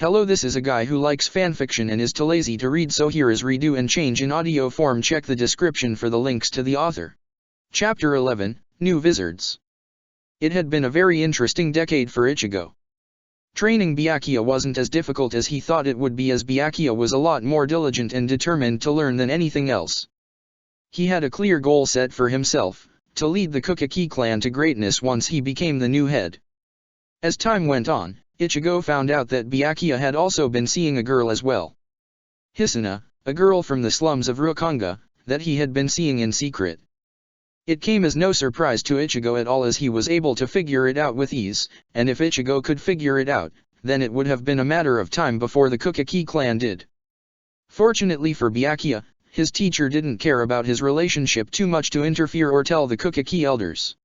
Hello, this is a guy who likes fanfiction and is too lazy to read, so here is redo and change in audio form. Check the description for the links to the author. Chapter 11, New Wizards. It had been a very interesting decade for Ichigo. Training Byakuya wasn't as difficult as he thought it would be, as Byakuya was a lot more diligent and determined to learn than anything else. He had a clear goal set for himself, to lead the Kukaki clan to greatness once he became the new head. As time went on, Ichigo found out that Byakuya had also been seeing a girl as well. Hisuna, a girl from the slums of Rukanga, that he had been seeing in secret. It came as no surprise to Ichigo at all, as he was able to figure it out with ease, and if Ichigo could figure it out, then it would have been a matter of time before the Kukaki clan did. Fortunately for Byakuya, his teacher didn't care about his relationship too much to interfere or tell the Kukaki elders.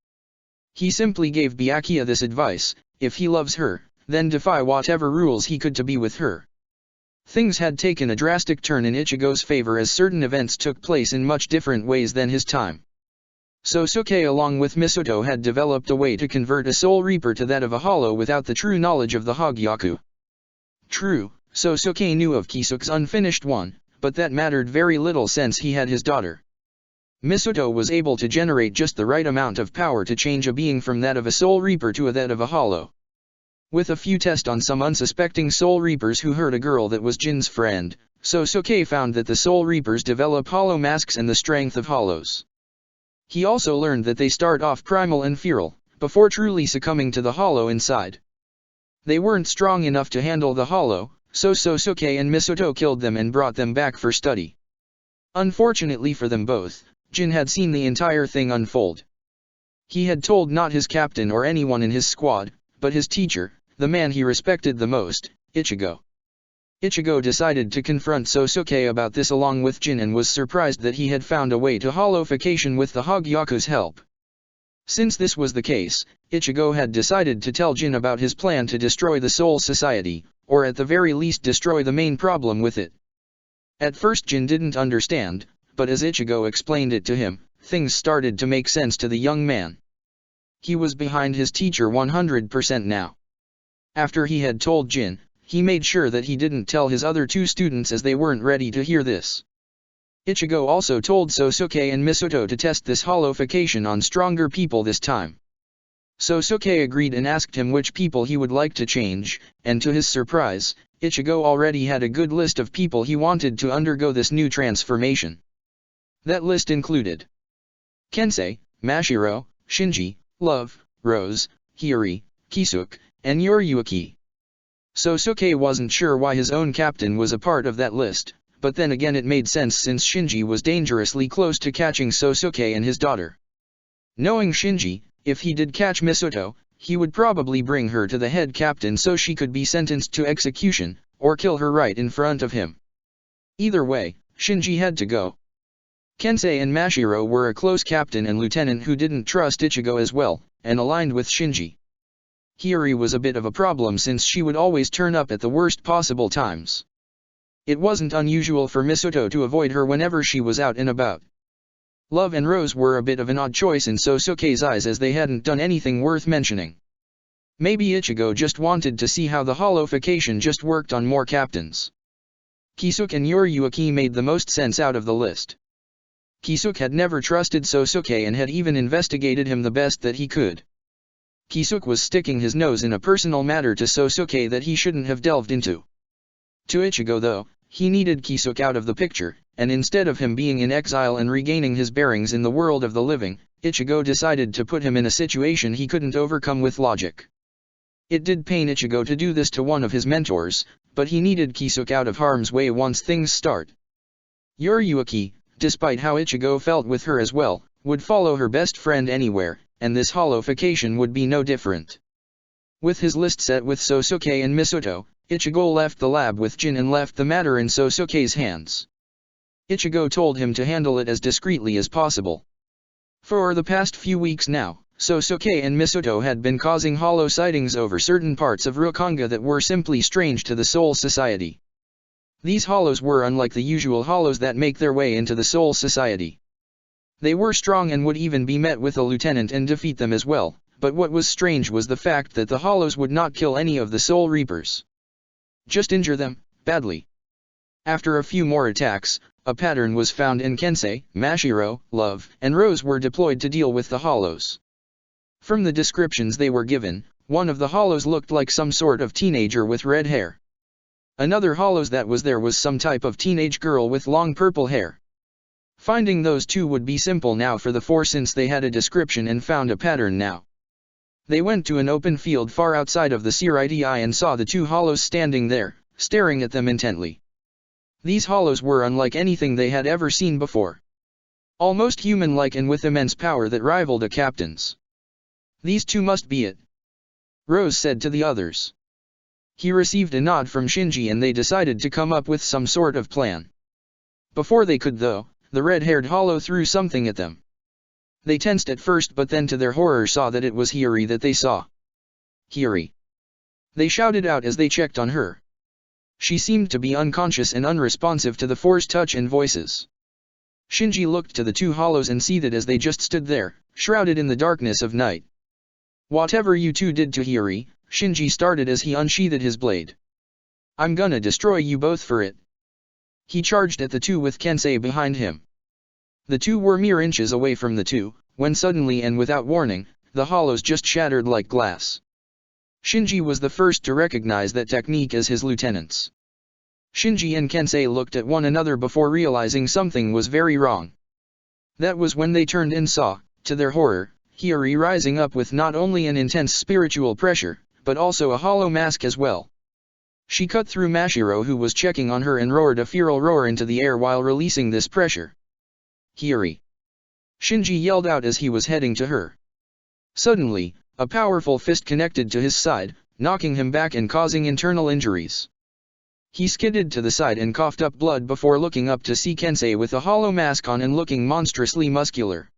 He simply gave Byakuya this advice: if he loves her, then defy whatever rules he could to be with her. Things had taken a drastic turn in Ichigo's favor, as certain events took place in much different ways than his time. Sosuke along with Misoto had developed a way to convert a Soul Reaper to that of a Hollow without the true knowledge of the Hogyaku. True, Sosuke knew of Kisuke's unfinished one, but that mattered very little since he had his daughter. Misoto was able to generate just the right amount of power to change a being from that of a Soul Reaper to that of a Hollow. With a few tests on some unsuspecting Soul Reapers who hurt a girl that was Jin's friend, Sosuke found that the Soul Reapers develop hollow masks and the strength of hollows. He also learned that they start off primal and feral, before truly succumbing to the hollow inside. They weren't strong enough to handle the hollow, so Sosuke and Misoto killed them and brought them back for study. Unfortunately for them both, Jin had seen the entire thing unfold. He had told not his captain or anyone in his squad, but his teacher, the man he respected the most, Ichigo. Ichigo decided to confront Sosuke about this along with Jin, and was surprised that he had found a way to hollowification with the Hogyaku's help. Since this was the case, Ichigo had decided to tell Jin about his plan to destroy the Soul Society, or at the very least destroy the main problem with it. At first Jin didn't understand, but as Ichigo explained it to him, things started to make sense to the young man. He was behind his teacher 100% now. After he had told Jin, he made sure that he didn't tell his other two students, as they weren't ready to hear this. Ichigo also told Sosuke and Misoto to test this hollowification on stronger people this time. Sosuke agreed and asked him which people he would like to change, and to his surprise, Ichigo already had a good list of people he wanted to undergo this new transformation. That list included Kensei, Mashiro, Shinji, Love, Rose, Hiyori, Kisuke, and Yoriyuki. Sosuke wasn't sure why his own captain was a part of that list, but then again it made sense since Shinji was dangerously close to catching Sosuke and his daughter. Knowing Shinji, if he did catch Misoto, he would probably bring her to the head captain so she could be sentenced to execution, or kill her right in front of him. Either way, Shinji had to go. Kensei and Mashiro were a close captain and lieutenant who didn't trust Ichigo as well, and aligned with Shinji. Hiyori was a bit of a problem since she would always turn up at the worst possible times. It wasn't unusual for Misoto to avoid her whenever she was out and about. Love and Rose were a bit of an odd choice in Sosuke's eyes, as they hadn't done anything worth mentioning. Maybe Ichigo just wanted to see how the hollowification just worked on more captains. Kisuke and Yoriyuki made the most sense out of the list. Kisuke had never trusted Sosuke and had even investigated him the best that he could. Kisuke was sticking his nose in a personal matter to Sosuke that he shouldn't have delved into. To Ichigo though, he needed Kisuke out of the picture, and instead of him being in exile and regaining his bearings in the world of the living, Ichigo decided to put him in a situation he couldn't overcome with logic. It did pain Ichigo to do this to one of his mentors, but he needed Kisuke out of harm's way once things start. Yoriyuki, despite how Ichigo felt with her as well, would follow her best friend anywhere, and this hollowification would be no different. With his list set with Sosuke and Misoto, Ichigo left the lab with Jin and left the matter in Sosuke's hands. Ichigo told him to handle it as discreetly as possible. For the past few weeks now, Sosuke and Misoto had been causing hollow sightings over certain parts of Rukanga that were simply strange to the Soul Society. These hollows were unlike the usual hollows that make their way into the Soul Society. They were strong and would even be met with a lieutenant and defeat them as well, but what was strange was the fact that the hollows would not kill any of the Soul Reapers. Just injure them, badly. After a few more attacks, a pattern was found and Kensei, Mashiro, Love, and Rose were deployed to deal with the hollows. From the descriptions they were given, one of the hollows looked like some sort of teenager with red hair. Another hollows that was there was some type of teenage girl with long purple hair. Finding those two would be simple now for the four since they had a description and found a pattern now. They went to an open field far outside of the Siriti and saw the two hollows standing there, staring at them intently. These hollows were unlike anything they had ever seen before. Almost human-like and with immense power that rivaled a captain's. These two must be it, Rose said to the others. He received a nod from Shinji and they decided to come up with some sort of plan. Before they could though, the red-haired hollow threw something at them. They tensed at first but then to their horror saw that it was Hiri that they saw. Hiri! They shouted out as they checked on her. She seemed to be unconscious and unresponsive to the four's touch and voices. Shinji looked to the two hollows and see that as they just stood there, shrouded in the darkness of night. Whatever you two did to Hiri, Shinji started as he unsheathed his blade. I'm gonna destroy you both for it. He charged at the two with Kensei behind him. The two were mere inches away from the two, when suddenly and without warning, the hollows just shattered like glass. Shinji was the first to recognize that technique as his lieutenants. Shinji and Kensei looked at one another before realizing something was very wrong. That was when they turned and saw, to their horror, Hiri rising up with not only an intense spiritual pressure, but also a hollow mask as well. She cut through Mashiro who was checking on her and roared a feral roar into the air while releasing this pressure. Hiri! Shinji yelled out as he was heading to her. Suddenly, a powerful fist connected to his side, knocking him back and causing internal injuries. He skidded to the side and coughed up blood before looking up to see Kensei with a hollow mask on and looking monstrously muscular.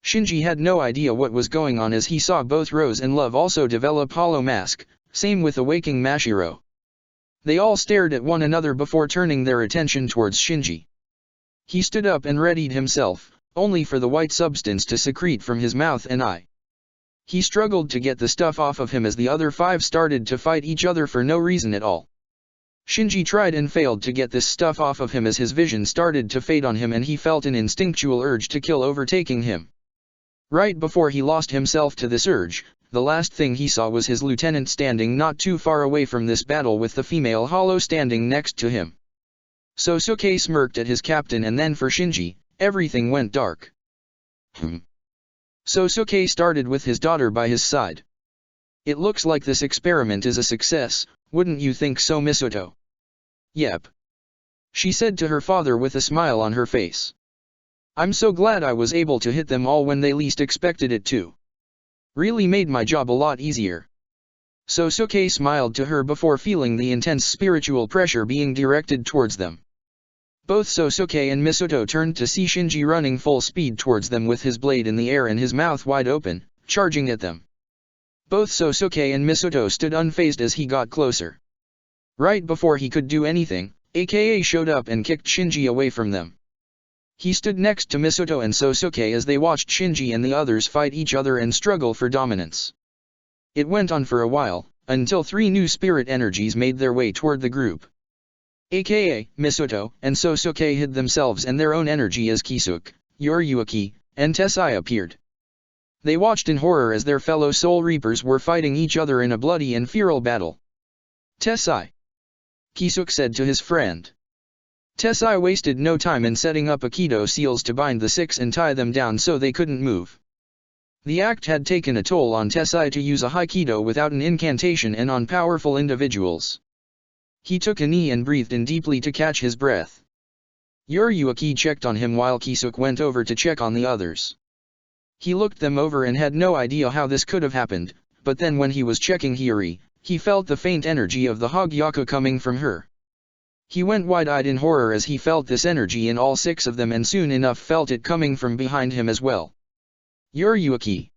Shinji had no idea what was going on as he saw both Rose and Love also develop hollow mask, same with awaking Mashiro. They all stared at one another before turning their attention towards Shinji. He stood up and readied himself, only for the white substance to secrete from his mouth and eye. He struggled to get the stuff off of him as the other five started to fight each other for no reason at all. Shinji tried and failed to get this stuff off of him as his vision started to fade on him and he felt an instinctual urge to kill overtaking him. Right before he lost himself to this urge, the last thing he saw was his lieutenant standing not too far away from this battle with the female hollow standing next to him. Sosuke smirked at his captain and then for Shinji, everything went dark. Sosuke started with his daughter by his side. It looks like this experiment is a success, wouldn't you think so, Misoto? Yep. She said to her father with a smile on her face. I'm so glad I was able to hit them all when they least expected it to. Really made my job a lot easier. Sosuke smiled to her before feeling the intense spiritual pressure being directed towards them. Both Sosuke and Misoto turned to see Shinji running full speed towards them with his blade in the air and his mouth wide open, charging at them. Both Sosuke and Misoto stood unfazed as he got closer. Right before he could do anything, AKA showed up and kicked Shinji away from them. He stood next to Misoto and Sosuke as they watched Shinji and the others fight each other and struggle for dominance. It went on for a while, until three new spirit energies made their way toward the group. AKA, Misoto and Sosuke hid themselves and their own energy as Kisuke, Yoriyuki, and Tessai appeared. They watched in horror as their fellow Soul Reapers were fighting each other in a bloody and feral battle. Tessai! Kisuke said to his friend. Tessai wasted no time in setting up Aikido seals to bind the six and tie them down so they couldn't move. The act had taken a toll on Tessai to use a Haikido without an incantation and on powerful individuals. He took a knee and breathed in deeply to catch his breath. Yoriyuki checked on him while Kisuke went over to check on the others. He looked them over and had no idea how this could have happened, but then when he was checking Hiri, he felt the faint energy of the Hogyaku coming from her. He went wide-eyed in horror as he felt this energy in all six of them and soon enough felt it coming from behind him as well. Yoriyuki!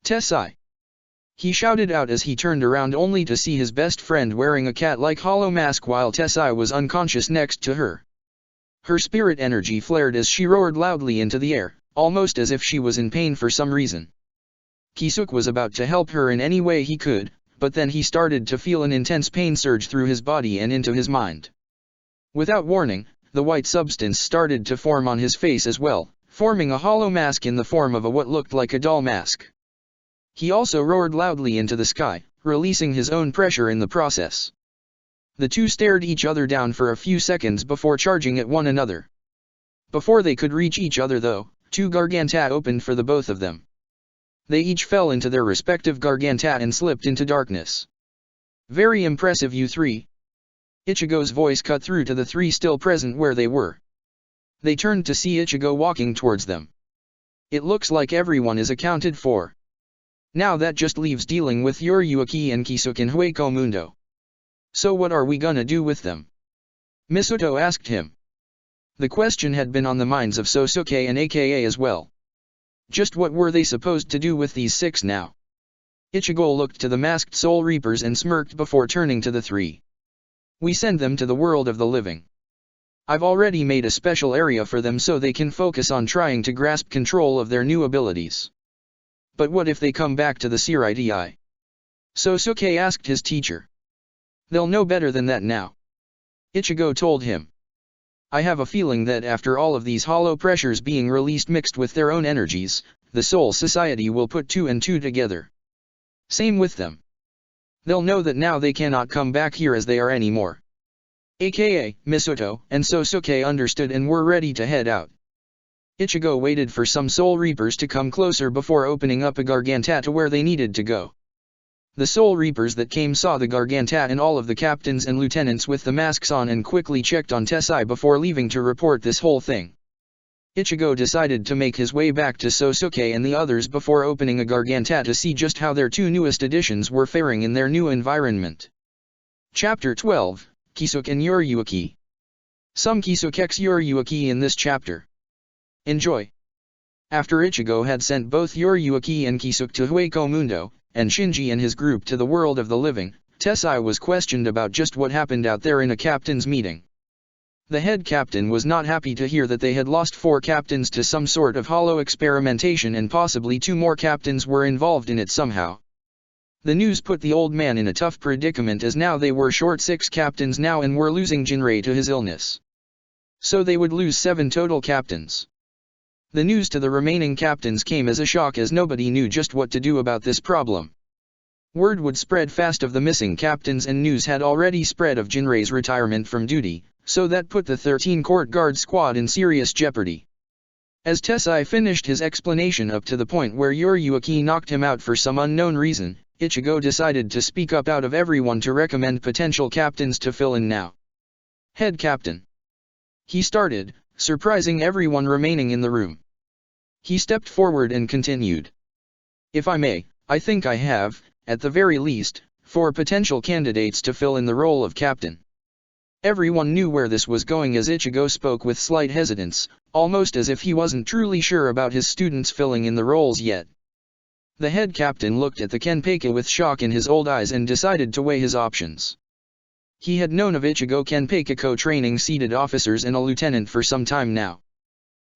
Tessai! He shouted out as he turned around only to see his best friend wearing a cat-like hollow mask while Tessai was unconscious next to her. Her spirit energy flared as she roared loudly into the air, almost as if she was in pain for some reason. Kisuke was about to help her in any way he could, but then he started to feel an intense pain surge through his body and into his mind. Without warning, the white substance started to form on his face as well, forming a hollow mask in the form of what looked like a doll mask. He also roared loudly into the sky, releasing his own pressure in the process. The two stared each other down for a few seconds before charging at one another. Before they could reach each other though, two Garganta opened for the both of them. They each fell into their respective Garganta and slipped into darkness. Very impressive, you three. Ichigo's voice cut through to the three still present where they were. They turned to see Ichigo walking towards them. It looks like everyone is accounted for. Now that just leaves dealing with Yoriuki and Kisuke in Hueco Mundo. So what are we gonna do with them? Misuto asked him. The question had been on the minds of Sosuke and Aka as well. Just what were they supposed to do with these six now? Ichigo looked to the masked Soul Reapers and smirked before turning to the three. We send them to the world of the living. I've already made a special area for them so they can focus on trying to grasp control of their new abilities. But what if they come back to the Seirai? Sosuke asked his teacher. They'll know better than that now. Ichigo told him. I have a feeling that after all of these hollow pressures being released mixed with their own energies, the Soul Society will put two and two together. Same with them. They'll know that now they cannot come back here as they are anymore. Aka, Misuto, and Sosuke understood and were ready to head out. Ichigo waited for some Soul Reapers to come closer before opening up a Garganta to where they needed to go. The Soul Reapers that came saw the Garganta and all of the captains and lieutenants with the masks on and quickly checked on Tessai before leaving to report this whole thing. Ichigo decided to make his way back to Sosuke and the others before opening a Garganta to see just how their two newest additions were faring in their new environment. Chapter 12, Kisuke and Yoriuki. Some Kisuke's Yoriuki in this chapter. Enjoy. After Ichigo had sent both Yoriuki and Kisuke to Hueco Mundo, and Shinji and his group to the world of the living, Tessai was questioned about just what happened out there in a captain's meeting. The head captain was not happy to hear that they had lost 4 captains to some sort of hollow experimentation and possibly 2 more captains were involved in it somehow. The news put the old man in a tough predicament as now they were short 6 captains now and were losing Jinrei to his illness. So they would lose 7 total captains. The news to the remaining captains came as a shock as nobody knew just what to do about this problem. Word would spread fast of the missing captains and news had already spread of Jinrei's retirement from duty, so that put the 13 court guard squad in serious jeopardy. As Tessai finished his explanation up to the point where Yoriuki knocked him out for some unknown reason, Ichigo decided to speak up out of everyone to recommend potential captains to fill in now. Head captain. He started, surprising everyone remaining in the room. He stepped forward and continued. If I may, I think I have, at the very least, 4 potential candidates to fill in the role of captain. Everyone knew where this was going as Ichigo spoke with slight hesitance, almost as if he wasn't truly sure about his students filling in the roles yet. The head captain looked at the Kenpeikai with shock in his old eyes and decided to weigh his options. He had known of Ichigo Kenpeikai co-training seated officers and a lieutenant for some time now.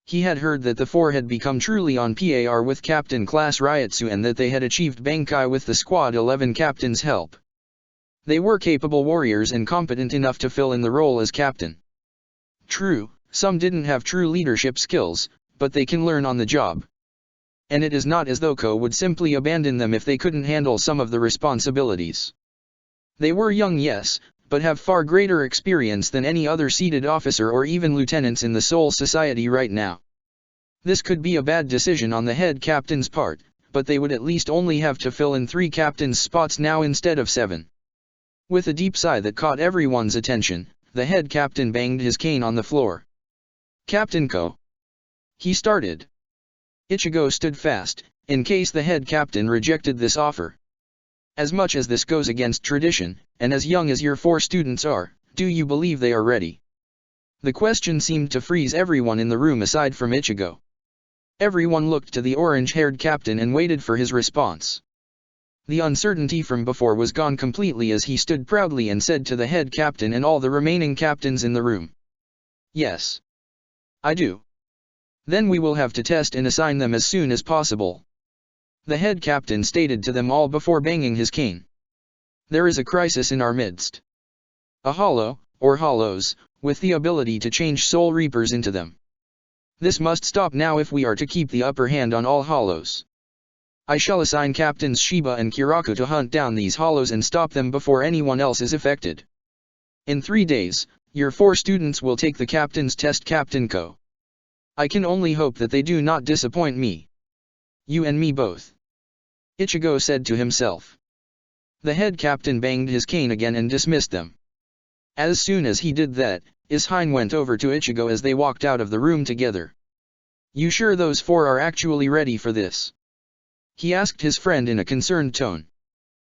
He had heard that the 4 had become truly on par with Captain Class Ryutsu and that they had achieved Bankai with the Squad 11 captain's help. They were capable warriors and competent enough to fill in the role as captain. True, some didn't have true leadership skills, but they can learn on the job. And it is not as though Ko would simply abandon them if they couldn't handle some of the responsibilities. They were young, yes, but have far greater experience than any other seated officer or even lieutenants in the Soul Society right now. This could be a bad decision on the head captain's part, but they would at least only have to fill in 3 captain's spots now instead of 7. With a deep sigh that caught everyone's attention, the head captain banged his cane on the floor. Captain Ko. He started. Ichigo stood fast, in case the head captain rejected this offer. As much as this goes against tradition, and as young as your 4 students are, do you believe they are ready? The question seemed to freeze everyone in the room aside from Ichigo. Everyone looked to the orange-haired captain and waited for his response. The uncertainty from before was gone completely as he stood proudly and said to the head captain and all the remaining captains in the room. Yes. I do. Then we will have to test and assign them as soon as possible. The head captain stated to them all before banging his cane. There is a crisis in our midst. A hollow, or hollows, with the ability to change soul reapers into them. This must stop now if we are to keep the upper hand on all hollows. I shall assign Captains Shiba and Kiraku to hunt down these hollows and stop them before anyone else is affected. In 3 days, your 4 students will take the captain's test, Captain Ko. I can only hope that they do not disappoint me. You and me both. Ichigo said to himself. The head captain banged his cane again and dismissed them. As soon as he did that, Ishine went over to Ichigo as they walked out of the room together. You sure those 4 are actually ready for this? He asked his friend in a concerned tone.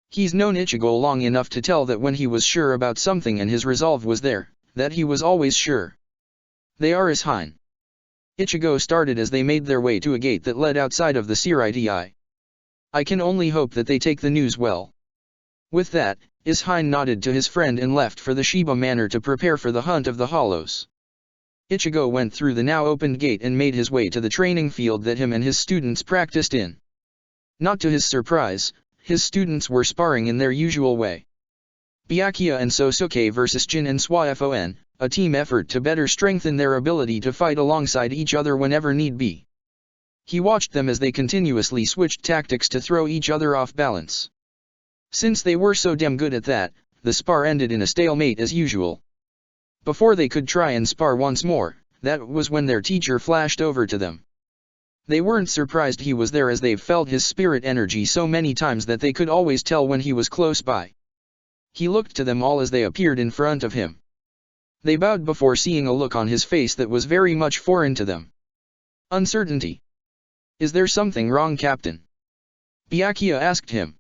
He's known Ichigo long enough to tell that when he was sure about something and his resolve was there, that he was always sure. They are, Ishine. Ichigo started as they made their way to a gate that led outside of the Siriti. I can only hope that they take the news well. With that, Ishine nodded to his friend and left for the Shiba Manor to prepare for the hunt of the hollows. Ichigo went through the now opened gate and made his way to the training field that him and his students practiced in. Not to his surprise, his students were sparring in their usual way. Byakuya and Sosuke versus Jin and Swaifon, a team effort to better strengthen their ability to fight alongside each other whenever need be. He watched them as they continuously switched tactics to throw each other off balance. Since they were so damn good at that, the spar ended in a stalemate as usual. Before they could try and spar once more, that was when their teacher flashed over to them. They weren't surprised he was there as they've felt his spirit energy so many times that they could always tell when he was close by. He looked to them all as they appeared in front of him. They bowed before seeing a look on his face that was very much foreign to them. Uncertainty. Is there something wrong, Captain? Byakuya asked him.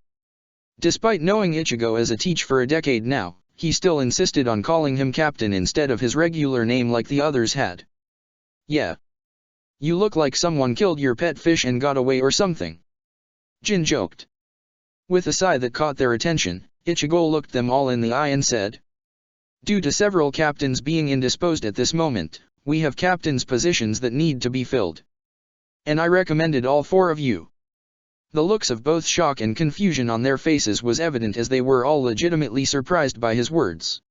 Despite knowing Ichigo as a teacher for a decade now, he still insisted on calling him Captain instead of his regular name like the others had. Yeah. You look like someone killed your pet fish and got away or something. Jin joked. With a sigh that caught their attention, Ichigo looked them all in the eye and said. Due to several captains being indisposed at this moment, we have captains' positions that need to be filled. And I recommended all 4 of you. The looks of both shock and confusion on their faces was evident as they were all legitimately surprised by his words.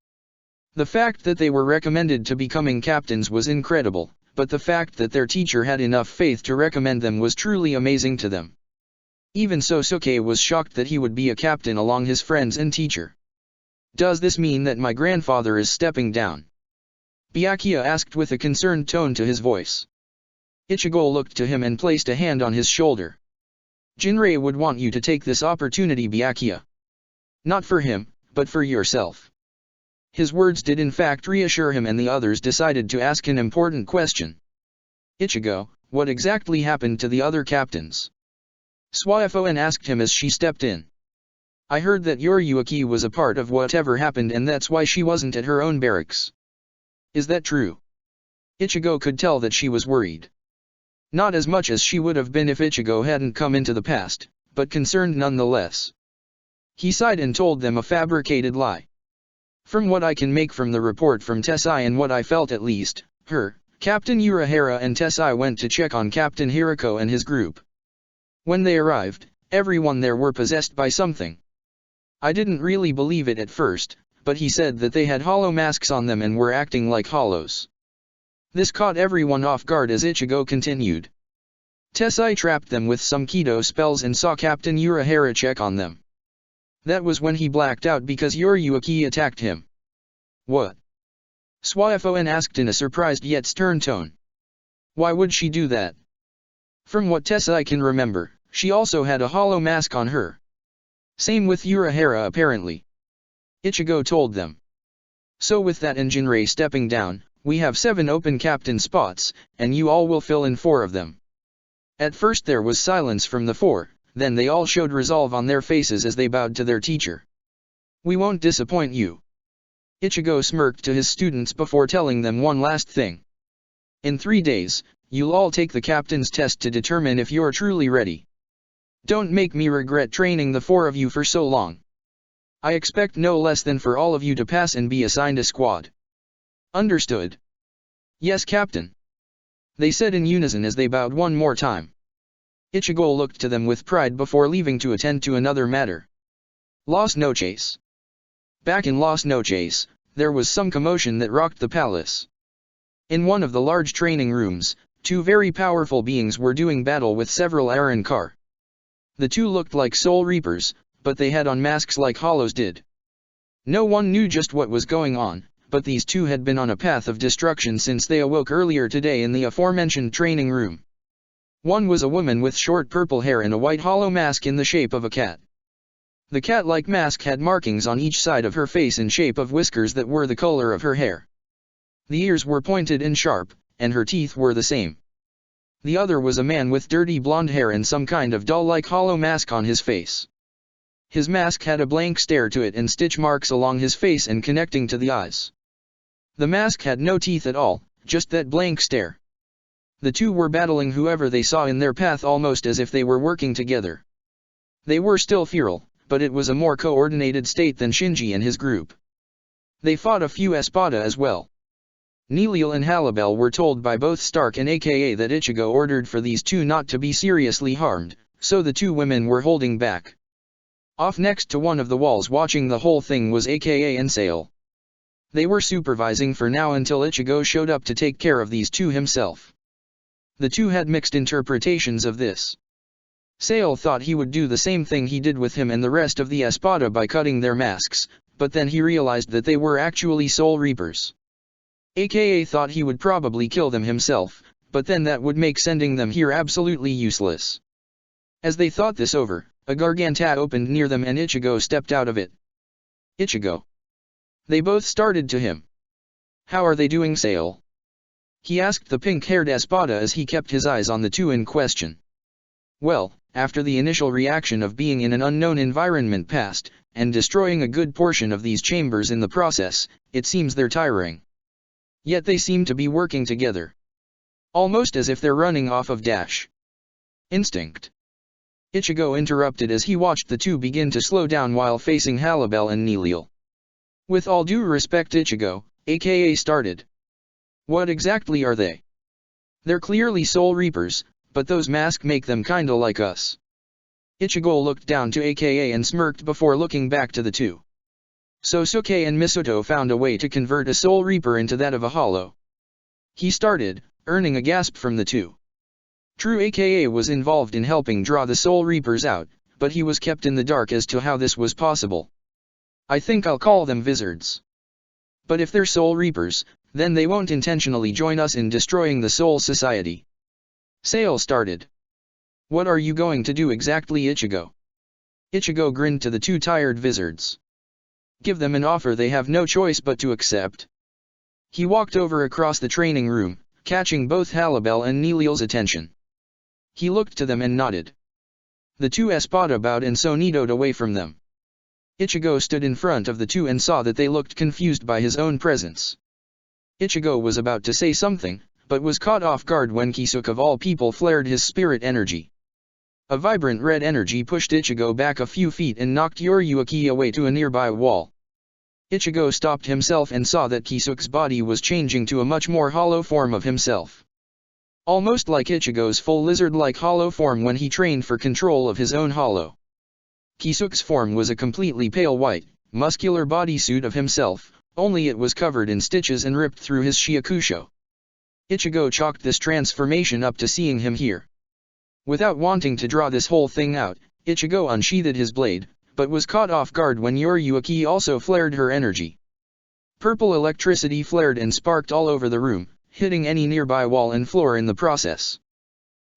The fact that they were recommended to becoming captains was incredible, but the fact that their teacher had enough faith to recommend them was truly amazing to them. Even Sosuke was shocked that he would be a captain along his friends and teacher. Does this mean that my grandfather is stepping down? Byakuya asked with a concerned tone to his voice. Ichigo looked to him and placed a hand on his shoulder. Jinrei would want you to take this opportunity, Byakuya. Not for him, but for yourself. His words did in fact reassure him, and the others decided to ask an important question. Ichigo, what exactly happened to the other captains? Swaifon asked him as she stepped in. I heard that Yoriyuki was a part of whatever happened and that's why she wasn't at her own barracks. Is that true? Ichigo could tell that she was worried. Not as much as she would have been if Ichigo hadn't come into the past, but concerned nonetheless. He sighed and told them a fabricated lie. From what I can make from the report from Tessai and what I felt at least, Captain Urahara and Tessai went to check on Captain Hirako and his group. When they arrived, everyone there were possessed by something. I didn't really believe it at first, but he said that they had hollow masks on them and were acting like hollows. This caught everyone off guard as Ichigo continued. Tessai trapped them with some Kido spells and saw Captain Urahara check on them. That was when he blacked out because Yoriyuki attacked him. What? Swaifon asked in a surprised yet stern tone. Why would she do that? From what Tessai can remember, she also had a hollow mask on her. Same with Urahara apparently. Ichigo told them. So with that and Jinrei stepping down, we have 7 open captain spots, and you all will fill in 4 of them. At first there was silence from the 4, then they all showed resolve on their faces as they bowed to their teacher. We won't disappoint you. Ichigo smirked to his students before telling them one last thing. In 3 days, you'll all take the captain's test to determine if you're truly ready. Don't make me regret training the 4 of you for so long. I expect no less than for all of you to pass and be assigned a squad. Understood? Yes, Captain. They said in unison as they bowed one more time. Ichigo looked to them with pride before leaving to attend to another matter. Las noches. Back in Las Noches, there was some commotion that rocked the palace. In one of the large training rooms, two very powerful beings were doing battle with several Arrancar. The two looked like Soul Reapers, but they had on masks like Hollows did. No one knew just what was going on, but these two had been on a path of destruction since they awoke earlier today in the aforementioned training room. One was a woman with short purple hair and a white hollow mask in the shape of a cat. The cat-like mask had markings on each side of her face in shape of whiskers that were the color of her hair. The ears were pointed and sharp, and her teeth were the same. The other was a man with dirty blonde hair and some kind of doll-like hollow mask on his face. His mask had a blank stare to it and stitch marks along his face and connecting to the eyes. The mask had no teeth at all, just that blank stare. The two were battling whoever they saw in their path almost as if they were working together. They were still feral, but it was a more coordinated state than Shinji and his group. They fought a few Espada as well. Nilil and Halibel were told by both Stark and Aka that Ichigo ordered for these two not to be seriously harmed, so the two women were holding back. Off next to one of the walls watching the whole thing was Aka and Sail. They were supervising for now until Ichigo showed up to take care of these two himself. The two had mixed interpretations of this. Sail thought he would do the same thing he did with him and the rest of the Espada by cutting their masks, but then he realized that they were actually Soul Reapers. Aka thought he would probably kill them himself, but then that would make sending them here absolutely useless. As they thought this over, a Garganta opened near them and Ichigo stepped out of it. Ichigo. They both started to him. How are they doing, Sail? He asked the pink-haired Espada as he kept his eyes on the two in question. Well, after the initial reaction of being in an unknown environment passed, and destroying a good portion of these chambers in the process, it seems they're tiring. Yet they seem to be working together. Almost as if they're running off of dash instinct. Ichigo interrupted as he watched the two begin to slow down while facing Halibel and Nilil. With all due respect, Ichigo, Aka started. What exactly are they? They're clearly Soul Reapers, but those masks make them kinda like us. Ichigo looked down to Aka and smirked before looking back to the two. Sosuke and Misoto found a way to convert a Soul Reaper into that of a Hollow. He started, earning a gasp from the two. True, Aka was involved in helping draw the Soul Reapers out, but he was kept in the dark as to how this was possible. I think I'll call them Vizards. But if they're Soul Reapers, then they won't intentionally join us in destroying the Soul Society. Sail started. What are you going to do exactly, Ichigo? Ichigo grinned to the two tired Vizards. Give them an offer they have no choice but to accept. He walked over across the training room, catching both Halibel and Nilil's attention. He looked to them and nodded. The two Espada bowed and sonitoed away from them. Ichigo stood in front of the two and saw that they looked confused by his own presence. Ichigo was about to say something, but was caught off guard when Kisuke of all people flared his spirit energy. A vibrant red energy pushed Ichigo back a few feet and knocked Yoriyuki away to a nearby wall. Ichigo stopped himself and saw that Kisuke's body was changing to a much more hollow form of himself. Almost like Ichigo's full lizard-like hollow form when he trained for control of his own hollow. Kisuke's form was a completely pale white, muscular bodysuit of himself, only it was covered in stitches and ripped through his Shiakusho. Ichigo chalked this transformation up to seeing him here. Without wanting to draw this whole thing out, Ichigo unsheathed his blade, but was caught off guard when Yoriyuki also flared her energy. Purple electricity flared and sparked all over the room, hitting any nearby wall and floor in the process.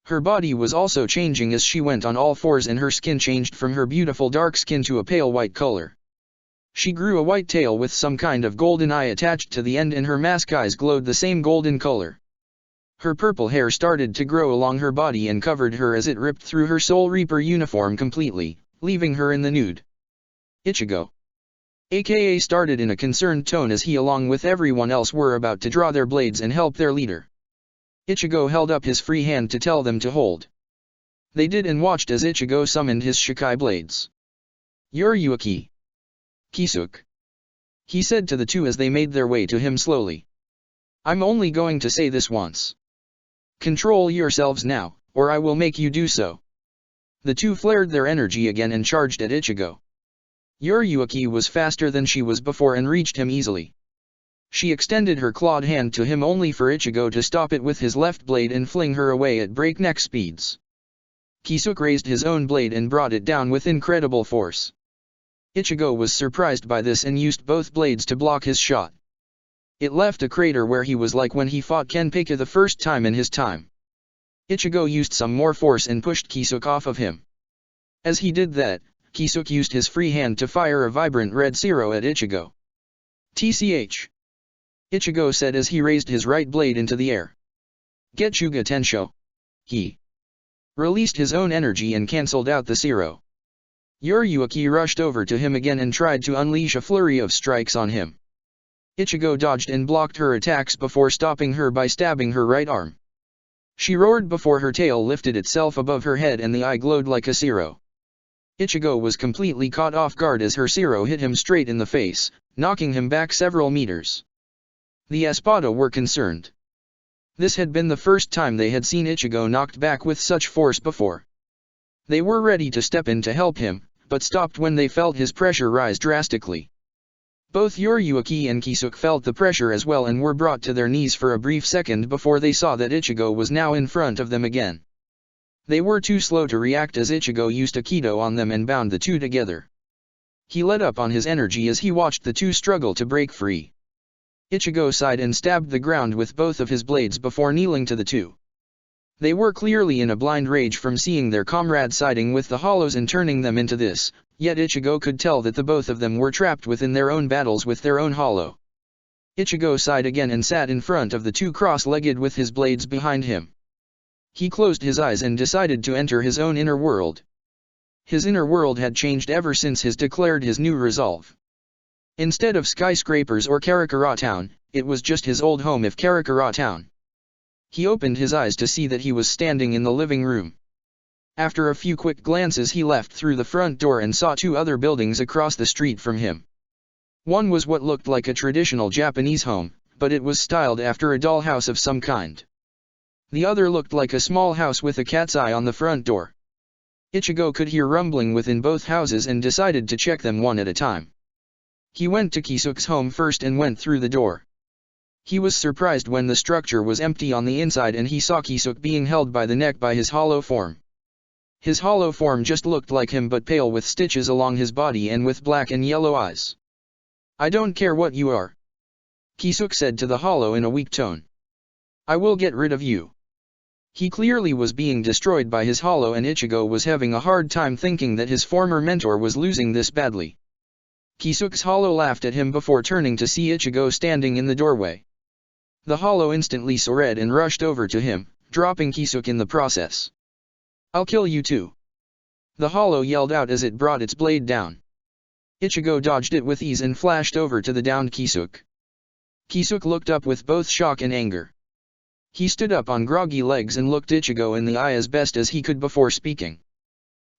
Her body was also changing as she went on all fours and her skin changed from her beautiful dark skin to a pale white color. She grew a white tail with some kind of golden eye attached to the end and her mask eyes glowed the same golden color. Her purple hair started to grow along her body and covered her as it ripped through her Soul Reaper uniform completely, leaving her in the nude. Ichigo. Aka started in a concerned tone as he along with everyone else were about to draw their blades and help their leader. Ichigo held up his free hand to tell them to hold. They did and watched as Ichigo summoned his Shikai blades. Yoriyuki. Kisuke. He said to the two as they made their way to him slowly. I'm only going to say this once. Control yourselves now, or I will make you do so. The two flared their energy again and charged at Ichigo. Yuryuki was faster than she was before and reached him easily. She extended her clawed hand to him only for Ichigo to stop it with his left blade and fling her away at breakneck speeds. Kisuke raised his own blade and brought it down with incredible force. Ichigo was surprised by this and used both blades to block his shot. It left a crater where he was like when he fought Kenpeka the first time in his time. Ichigo used some more force and pushed Kisuke off of him. As he did that, Kisuke used his free hand to fire a vibrant red Zero at Ichigo. "Tch!" Ichigo said as he raised his right blade into the air. "Getsuga Tensho." He released his own energy and cancelled out the Zero. Yuryuki rushed over to him again and tried to unleash a flurry of strikes on him. Ichigo dodged and blocked her attacks before stopping her by stabbing her right arm. She roared before her tail lifted itself above her head and the eye glowed like a Zero. Ichigo was completely caught off guard as her Zero hit him straight in the face, knocking him back several meters. The Espada were concerned. This had been the first time they had seen Ichigo knocked back with such force before. They were ready to step in to help him, but stopped when they felt his pressure rise drastically. Both Yuryuki and Kisuke felt the pressure as well and were brought to their knees for a brief second before they saw that Ichigo was now in front of them again. They were too slow to react as Ichigo used Aikido on them and bound the two together. He let up on his energy as he watched the two struggle to break free. Ichigo sighed and stabbed the ground with both of his blades before kneeling to the two. They were clearly in a blind rage from seeing their comrade siding with the Hollows and turning them into this, yet Ichigo could tell that the both of them were trapped within their own battles with their own Hollow. Ichigo sighed again and sat in front of the two cross-legged with his blades behind him. He closed his eyes and decided to enter his own inner world. His inner world had changed ever since he declared his new resolve. Instead of skyscrapers or Karakura Town, it was just his old home of Karakura Town. He opened his eyes to see that he was standing in the living room. After a few quick glances he left through the front door and saw two other buildings across the street from him. One was what looked like a traditional Japanese home, but it was styled after a dollhouse of some kind. The other looked like a small house with a cat's eye on the front door. Ichigo could hear rumbling within both houses and decided to check them one at a time. He went to Kisuke's home first and went through the door. He was surprised when the structure was empty on the inside and he saw Kisuke being held by the neck by his hollow form. His hollow form just looked like him but pale with stitches along his body and with black and yellow eyes. "I don't care what you are," Kisuke said to the hollow in a weak tone. "I will get rid of you." He clearly was being destroyed by his hollow and Ichigo was having a hard time thinking that his former mentor was losing this badly. Kisuke's hollow laughed at him before turning to see Ichigo standing in the doorway. The hollow instantly saw red and rushed over to him, dropping Kisuke in the process. "I'll kill you too," the hollow yelled out as it brought its blade down. Ichigo dodged it with ease and flashed over to the downed Kisuke. Kisuke looked up with both shock and anger. He stood up on groggy legs and looked Ichigo in the eye as best as he could before speaking.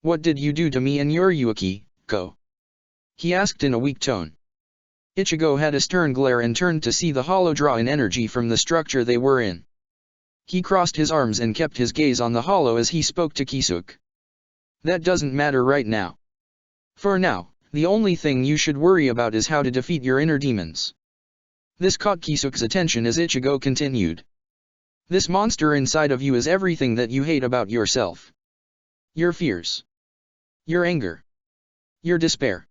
"What did you do to me and Yuryuki, Ko?" he asked in a weak tone. Ichigo had a stern glare and turned to see the hollow draw in energy from the structure they were in. He crossed his arms and kept his gaze on the hollow as he spoke to Kisuke. "That doesn't matter right now. For now, the only thing you should worry about is how to defeat your inner demons." This caught Kisuke's attention as Ichigo continued. "This monster inside of you is everything that you hate about yourself. Your fears. Your anger. Your despair.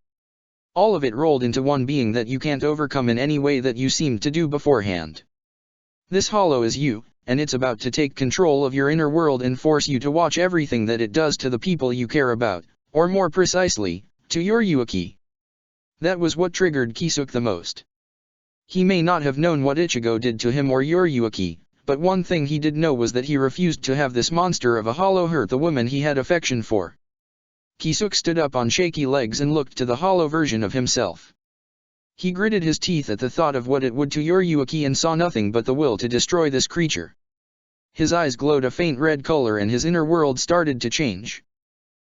All of it rolled into one being that you can't overcome in any way that you seemed to do beforehand. This hollow is you, and it's about to take control of your inner world and force you to watch everything that it does to the people you care about, or more precisely, to Yuryuki." That was what triggered Kisuke the most. He may not have known what Ichigo did to him or Yuryuki, but one thing he did know was that he refused to have this monster of a hollow hurt the woman he had affection for. Kisuke stood up on shaky legs and looked to the hollow version of himself. He gritted his teeth at the thought of what it would to Yuryuki and saw nothing but the will to destroy this creature. His eyes glowed a faint red color and his inner world started to change.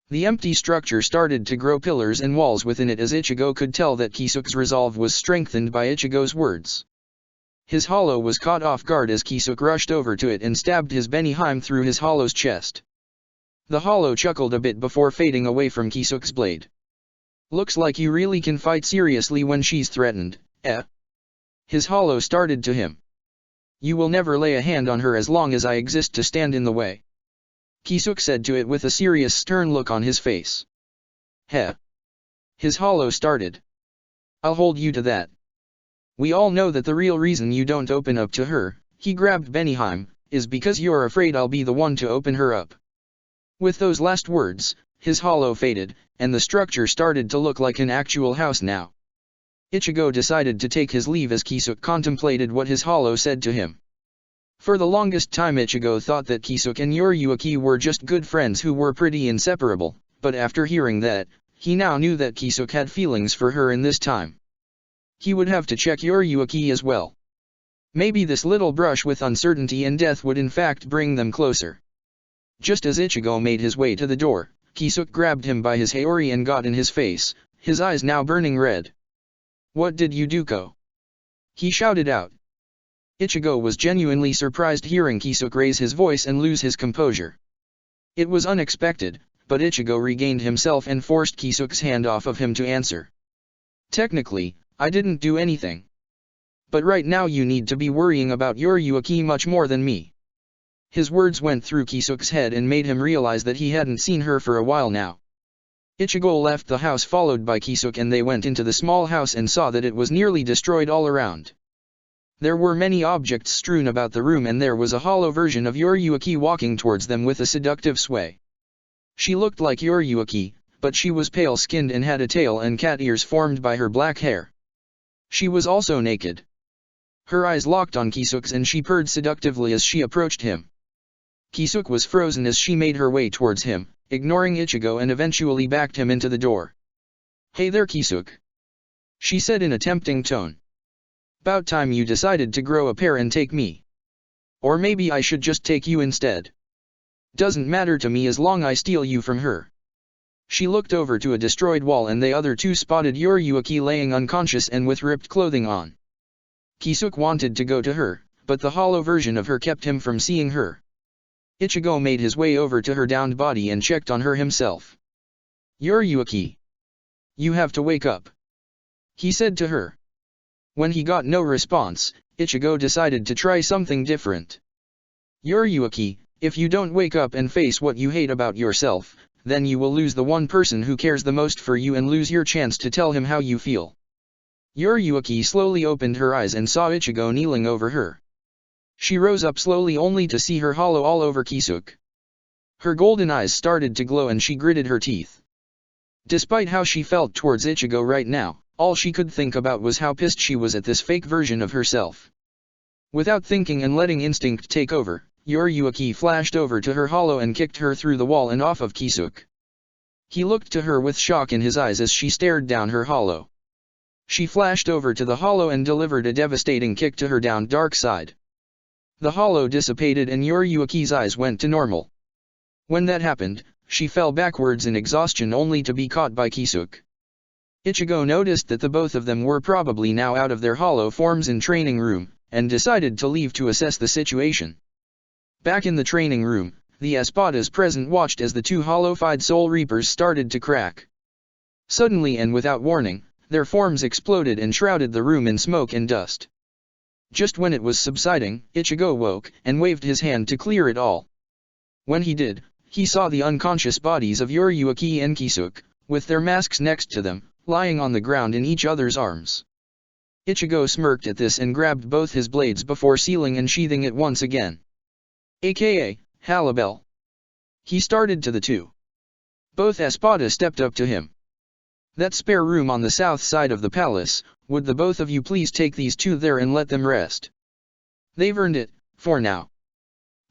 The empty structure started to grow pillars and walls within it as Ichigo could tell that Kisuke's resolve was strengthened by Ichigo's words. His hollow was caught off guard as Kisuke rushed over to it and stabbed his Benihime through his hollow's chest. The hollow chuckled a bit before fading away from Kisuke's blade. Looks like you really can fight seriously when she's threatened, eh? His hollow started to him. You will never lay a hand on her as long as I exist to stand in the way. Kisuk said to it with a serious stern look on his face. Heh. His hollow started. I'll hold you to that. We all know that the real reason you don't open up to her, he grabbed Benihime, is because you're afraid I'll be the one to open her up. With those last words, his hollow faded, and the structure started to look like an actual house now. Ichigo decided to take his leave as Kisuk contemplated what his hollow said to him. For the longest time Ichigo thought that Kisuk and Yoriyuki were just good friends who were pretty inseparable, but after hearing that, he now knew that Kisuk had feelings for her in this time. He would have to check Yoriyuki as well. Maybe this little brush with uncertainty and death would in fact bring them closer. Just as Ichigo made his way to the door, Kisuk grabbed him by his haori and got in his face, his eyes now burning red. What did you do, Ko? He shouted out. Ichigo was genuinely surprised hearing Kisuk raise his voice and lose his composure. It was unexpected, but Ichigo regained himself and forced Kisuk's hand off of him to answer. Technically, I didn't do anything. But right now you need to be worrying about Yoriyuki much more than me. His words went through Kisuk's head and made him realize that he hadn't seen her for a while now. Ichigo left the house followed by Kisuk and they went into the small house and saw that it was nearly destroyed all around. There were many objects strewn about the room and there was a hollow version of Yoriyuki walking towards them with a seductive sway. She looked like Yoriyuki, but she was pale-skinned and had a tail and cat ears formed by her black hair. She was also naked. Her eyes locked on Kisuk's and she purred seductively as she approached him. Kisuk was frozen as she made her way towards him, ignoring Ichigo and eventually backed him into the door. Hey there Kisuk. She said in a tempting tone. About time you decided to grow a pair and take me. Or maybe I should just take you instead. Doesn't matter to me as long I steal you from her. She looked over to a destroyed wall and the other two spotted Yoriyuki laying unconscious and with ripped clothing on. Kisuk wanted to go to her, but the hollow version of her kept him from seeing her. Ichigo made his way over to her downed body and checked on her himself. Yoriyuki. You have to wake up. He said to her. When he got no response, Ichigo decided to try something different. Yoriyuki, if you don't wake up and face what you hate about yourself, then you will lose the one person who cares the most for you and lose your chance to tell him how you feel. Yoriyuki slowly opened her eyes and saw Ichigo kneeling over her. She rose up slowly only to see her hollow all over Kisuk. Her golden eyes started to glow and she gritted her teeth. Despite how she felt towards Ichigo right now, all she could think about was how pissed she was at this fake version of herself. Without thinking and letting instinct take over, Yoriyuki flashed over to her hollow and kicked her through the wall and off of Kisuk. He looked to her with shock in his eyes as she stared down her hollow. She flashed over to the hollow and delivered a devastating kick to her down dark side. The hollow dissipated and Yoriyuki's eyes went to normal. When that happened, she fell backwards in exhaustion only to be caught by Kisuk. Ichigo noticed that the both of them were probably now out of their hollow forms in training room, and decided to leave to assess the situation. Back in the training room, the Espadas present watched as the two hollowified Soul Reapers started to crack. Suddenly and without warning, their forms exploded and shrouded the room in smoke and dust. Just when it was subsiding, Ichigo woke and waved his hand to clear it all. When he did, he saw the unconscious bodies of Yoriyuki and Kisuk, with their masks next to them, lying on the ground in each other's arms. Ichigo smirked at this and grabbed both his blades before sealing and sheathing it once again. AKA, Halibel. He started to the two. Both Espada stepped up to him. That spare room on the south side of the palace, would the both of you please take these two there and let them rest? They've earned it, for now.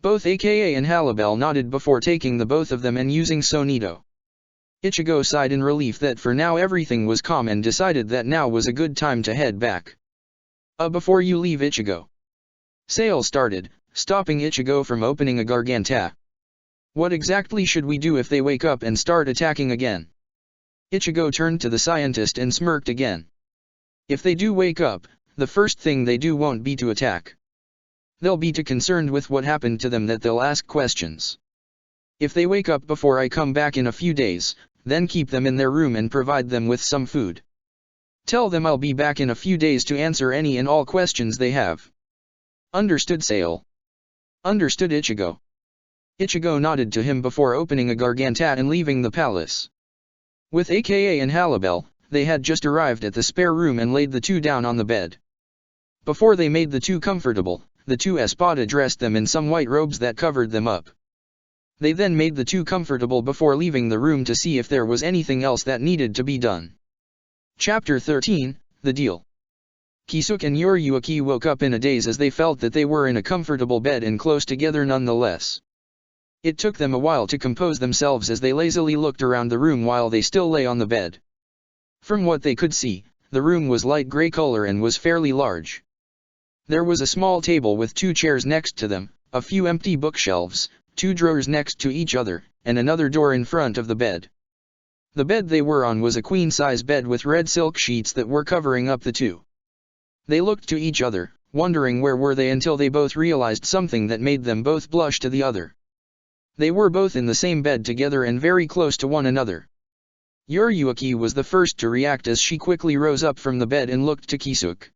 Both AKA and Halibel nodded before taking the both of them and using Sonito. Ichigo sighed in relief that for now everything was calm and decided that now was a good time to head back. Before you leave Ichigo. Sale started, stopping Ichigo from opening a Garganta. What exactly should we do if they wake up and start attacking again? Ichigo turned to the scientist and smirked again. If they do wake up, the first thing they do won't be to attack. They'll be too concerned with what happened to them that they'll ask questions. If they wake up before I come back in a few days, Then keep them in their room and provide them with some food. Tell them I'll be back in a few days to answer any and all questions they have. Understood, Sale. Understood, Ichigo. Ichigo nodded to him before opening a Gargantat and leaving the palace. With Aka and Halibel, they had just arrived at the spare room and laid the two down on the bed. Before they made the two comfortable, the two Espada dressed them in some white robes that covered them up. They then made the two comfortable before leaving the room to see if there was anything else that needed to be done. Chapter 13, The Deal. Kisuke and Yoriyuki woke up in a daze as they felt that they were in a comfortable bed and close together nonetheless. It took them a while to compose themselves as they lazily looked around the room while they still lay on the bed. From what they could see, the room was light gray color and was fairly large. There was a small table with two chairs next to them, a few empty bookshelves, two drawers next to each other, and another door in front of the bed. The bed they were on was a queen-size bed with red silk sheets that were covering up the two. They looked to each other, wondering where were they until they both realized something that made them both blush to the other. They were both in the same bed together and very close to one another. Yoriyuki was the first to react as she quickly rose up from the bed and looked to Kisuke.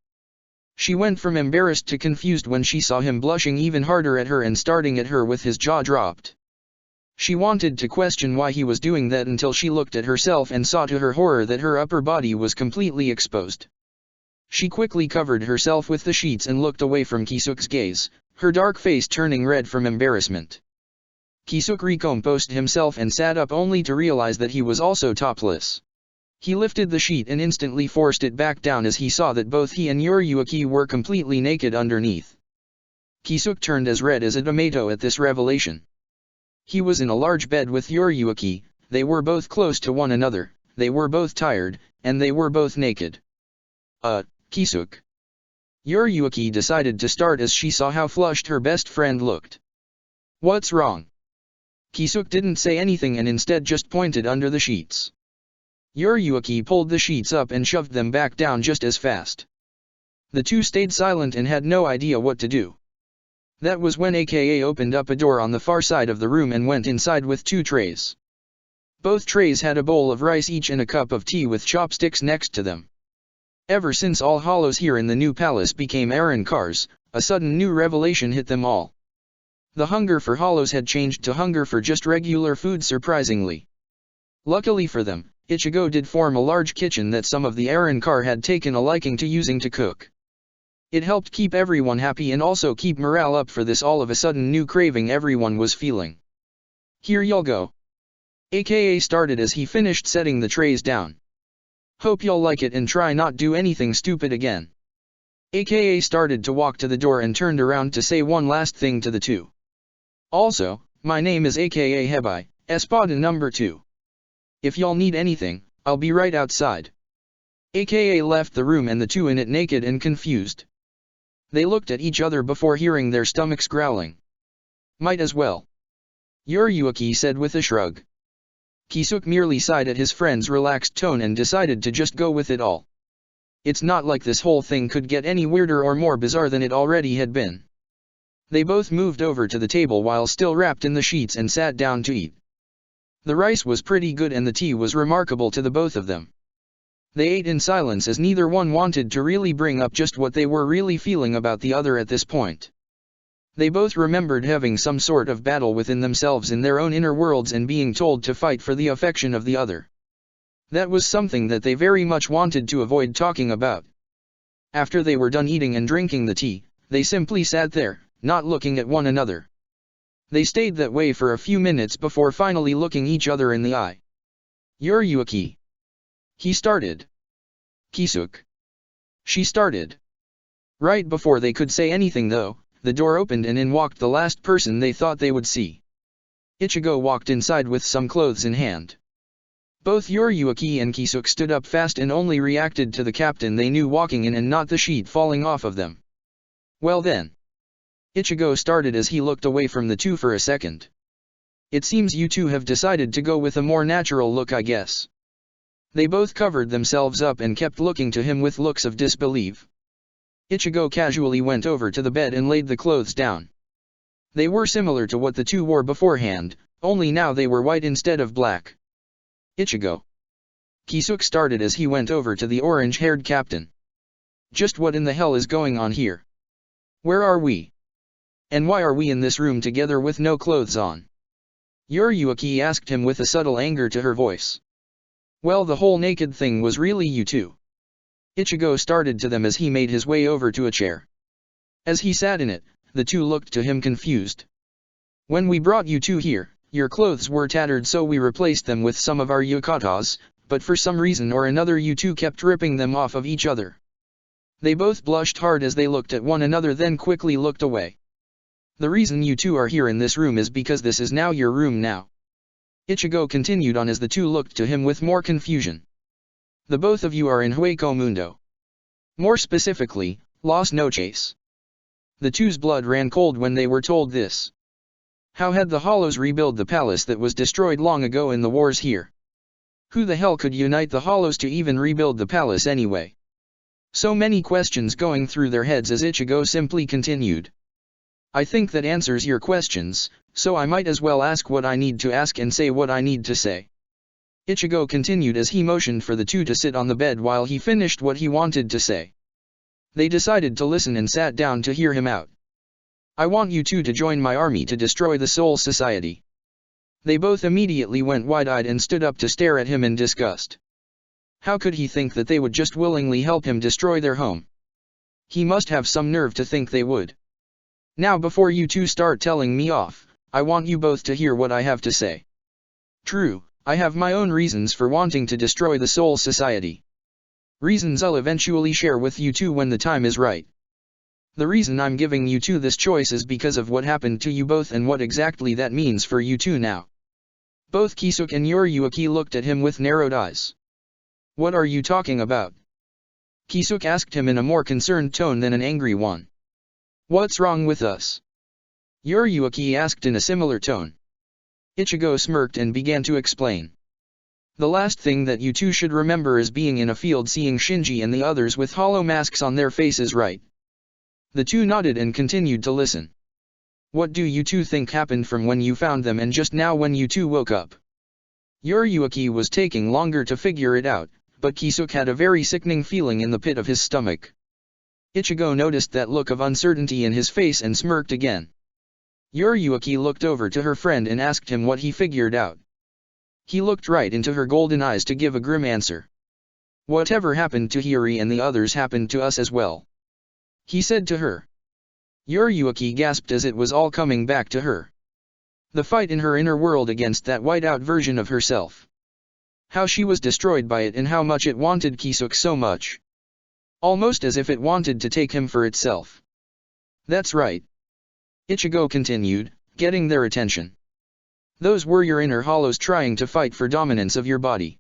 She went from embarrassed to confused when she saw him blushing even harder at her and starting at her with his jaw dropped. She wanted to question why he was doing that until she looked at herself and saw to her horror that her upper body was completely exposed. She quickly covered herself with the sheets and looked away from Kisuke's gaze, her dark face turning red from embarrassment. Kisuke recomposed himself and sat up only to realize that he was also topless. He lifted the sheet and instantly forced it back down as he saw that both he and Yoriyuki were completely naked underneath. Kisuke turned as red as a tomato at this revelation. He was in a large bed with Yoriyuki, they were both close to one another, they were both tired, and they were both naked. Kisuke. Yoriyuki decided to start as she saw how flushed her best friend looked. What's wrong? Kisuke didn't say anything and instead just pointed under the sheets. Yoriyuki pulled the sheets up and shoved them back down just as fast. The two stayed silent and had no idea what to do. That was when Aka opened up a door on the far side of the room and went inside with two trays. Both trays had a bowl of rice each and a cup of tea with chopsticks next to them. Ever since all hollows here in the new palace became errand cars, a sudden new revelation hit them all. The hunger for hollows had changed to hunger for just regular food surprisingly. Luckily for them, Ichigo did form a large kitchen that some of the errand car had taken a liking to using to cook. It helped keep everyone happy and also keep morale up for this all of a sudden new craving everyone was feeling. Here y'all go. Aka started as he finished setting the trays down. Hope y'all like it and try not do anything stupid again. Aka started to walk to the door and turned around to say one last thing to the two. Also, my name is Aka Hebai, Espada number 2. If y'all need anything, I'll be right outside. Aka left the room and the two in it naked and confused. They looked at each other before hearing their stomachs growling. Might as well. Yoriyuki said with a shrug. Kisuke merely sighed at his friend's relaxed tone and decided to just go with it all. It's not like this whole thing could get any weirder or more bizarre than it already had been. They both moved over to the table while still wrapped in the sheets and sat down to eat. The rice was pretty good and the tea was remarkable to the both of them. They ate in silence as neither one wanted to really bring up just what they were really feeling about the other at this point. They both remembered having some sort of battle within themselves in their own inner worlds and being told to fight for the affection of the other. That was something that they very much wanted to avoid talking about. After they were done eating and drinking the tea, they simply sat there, not looking at one another. They stayed that way for a few minutes before finally looking each other in the eye. Yoriyuki. He started. Kisuke. She started. Right before they could say anything though, the door opened and in walked the last person they thought they would see. Ichigo walked inside with some clothes in hand. Both Yoriyuki and Kisuke stood up fast and only reacted to the captain they knew walking in and not the sheet falling off of them. Well then. Ichigo started as he looked away from the two for a second. It seems you two have decided to go with a more natural look, I guess. They both covered themselves up and kept looking to him with looks of disbelief. Ichigo casually went over to the bed and laid the clothes down. They were similar to what the two wore beforehand, only now they were white instead of black. Ichigo. Kisuke started as he went over to the orange-haired captain. Just what in the hell is going on here? Where are we? And why are we in this room together with no clothes on? Yuriyuki asked him with a subtle anger to her voice. Well, the whole naked thing was really you two. Ichigo started to them as he made his way over to a chair. As he sat in it, the two looked to him confused. When we brought you two here, your clothes were tattered, so we replaced them with some of our yukatas, but for some reason or another you two kept ripping them off of each other. They both blushed hard as they looked at one another, then quickly looked away. The reason you two are here in this room is because this is now your room now. Ichigo continued on as the two looked to him with more confusion. The both of you are in Hueco Mundo. More specifically, Las Noches. The two's blood ran cold when they were told this. How had the Hollows rebuilt the palace that was destroyed long ago in the wars here? Who the hell could unite the Hollows to even rebuild the palace anyway? So many questions going through their heads as Ichigo simply continued. I think that answers your questions, so I might as well ask what I need to ask and say what I need to say. Ichigo continued as he motioned for the two to sit on the bed while he finished what he wanted to say. They decided to listen and sat down to hear him out. I want you two to join my army to destroy the Soul Society. They both immediately went wide-eyed and stood up to stare at him in disgust. How could he think that they would just willingly help him destroy their home? He must have some nerve to think they would. Now, before you two start telling me off, I want you both to hear what I have to say. True, I have my own reasons for wanting to destroy the Soul Society. Reasons I'll eventually share with you two when the time is right. The reason I'm giving you two this choice is because of what happened to you both and what exactly that means for you two now. Both Kisuke and Yuriyuki looked at him with narrowed eyes. What are you talking about? Kisuke asked him in a more concerned tone than an angry one. What's wrong with us? Yuriyuki asked in a similar tone. Ichigo smirked and began to explain. The last thing that you two should remember is being in a field seeing Shinji and the others with hollow masks on their faces, right? The two nodded and continued to listen. What do you two think happened from when you found them and just now when you two woke up? Yuriyuki was taking longer to figure it out, but Kisuke had a very sickening feeling in the pit of his stomach. Ichigo noticed that look of uncertainty in his face and smirked again. Yuriyuki looked over to her friend and asked him what he figured out. He looked right into her golden eyes to give a grim answer. Whatever happened to Hiri and the others happened to us as well. He said to her. Yuriyuki gasped as it was all coming back to her. The fight in her inner world against that white-out version of herself. How she was destroyed by it and how much it wanted Kisuke so much. Almost as if it wanted to take him for itself. That's right. Ichigo continued, getting their attention. Those were your inner hollows trying to fight for dominance of your body.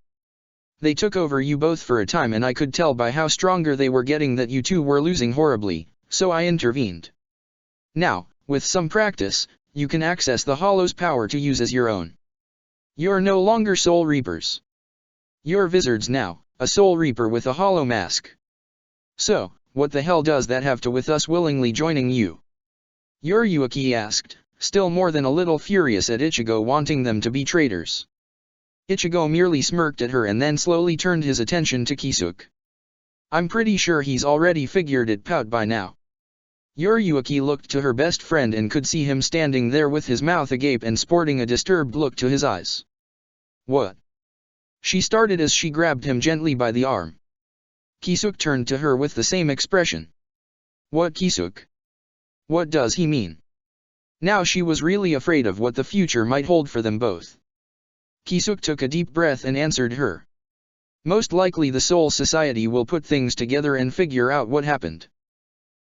They took over you both for a time and I could tell by how stronger they were getting that you two were losing horribly, so I intervened. Now, with some practice, you can access the hollow's power to use as your own. You're no longer Soul Reapers. You're Wizards now, a Soul Reaper with a hollow mask. So, what the hell does that have to with us willingly joining you? Yuriyuki asked, still more than a little furious at Ichigo wanting them to be traitors. Ichigo merely smirked at her and then slowly turned his attention to Kisuke. I'm pretty sure he's already figured it out by now. Yuriyuki looked to her best friend and could see him standing there with his mouth agape and sporting a disturbed look to his eyes. What? She started as she grabbed him gently by the arm. Kisuke turned to her with the same expression. What, Kisuke? What does he mean? Now she was really afraid of what the future might hold for them both. Kisuke took a deep breath and answered her. Most likely the Soul Society will put things together and figure out what happened.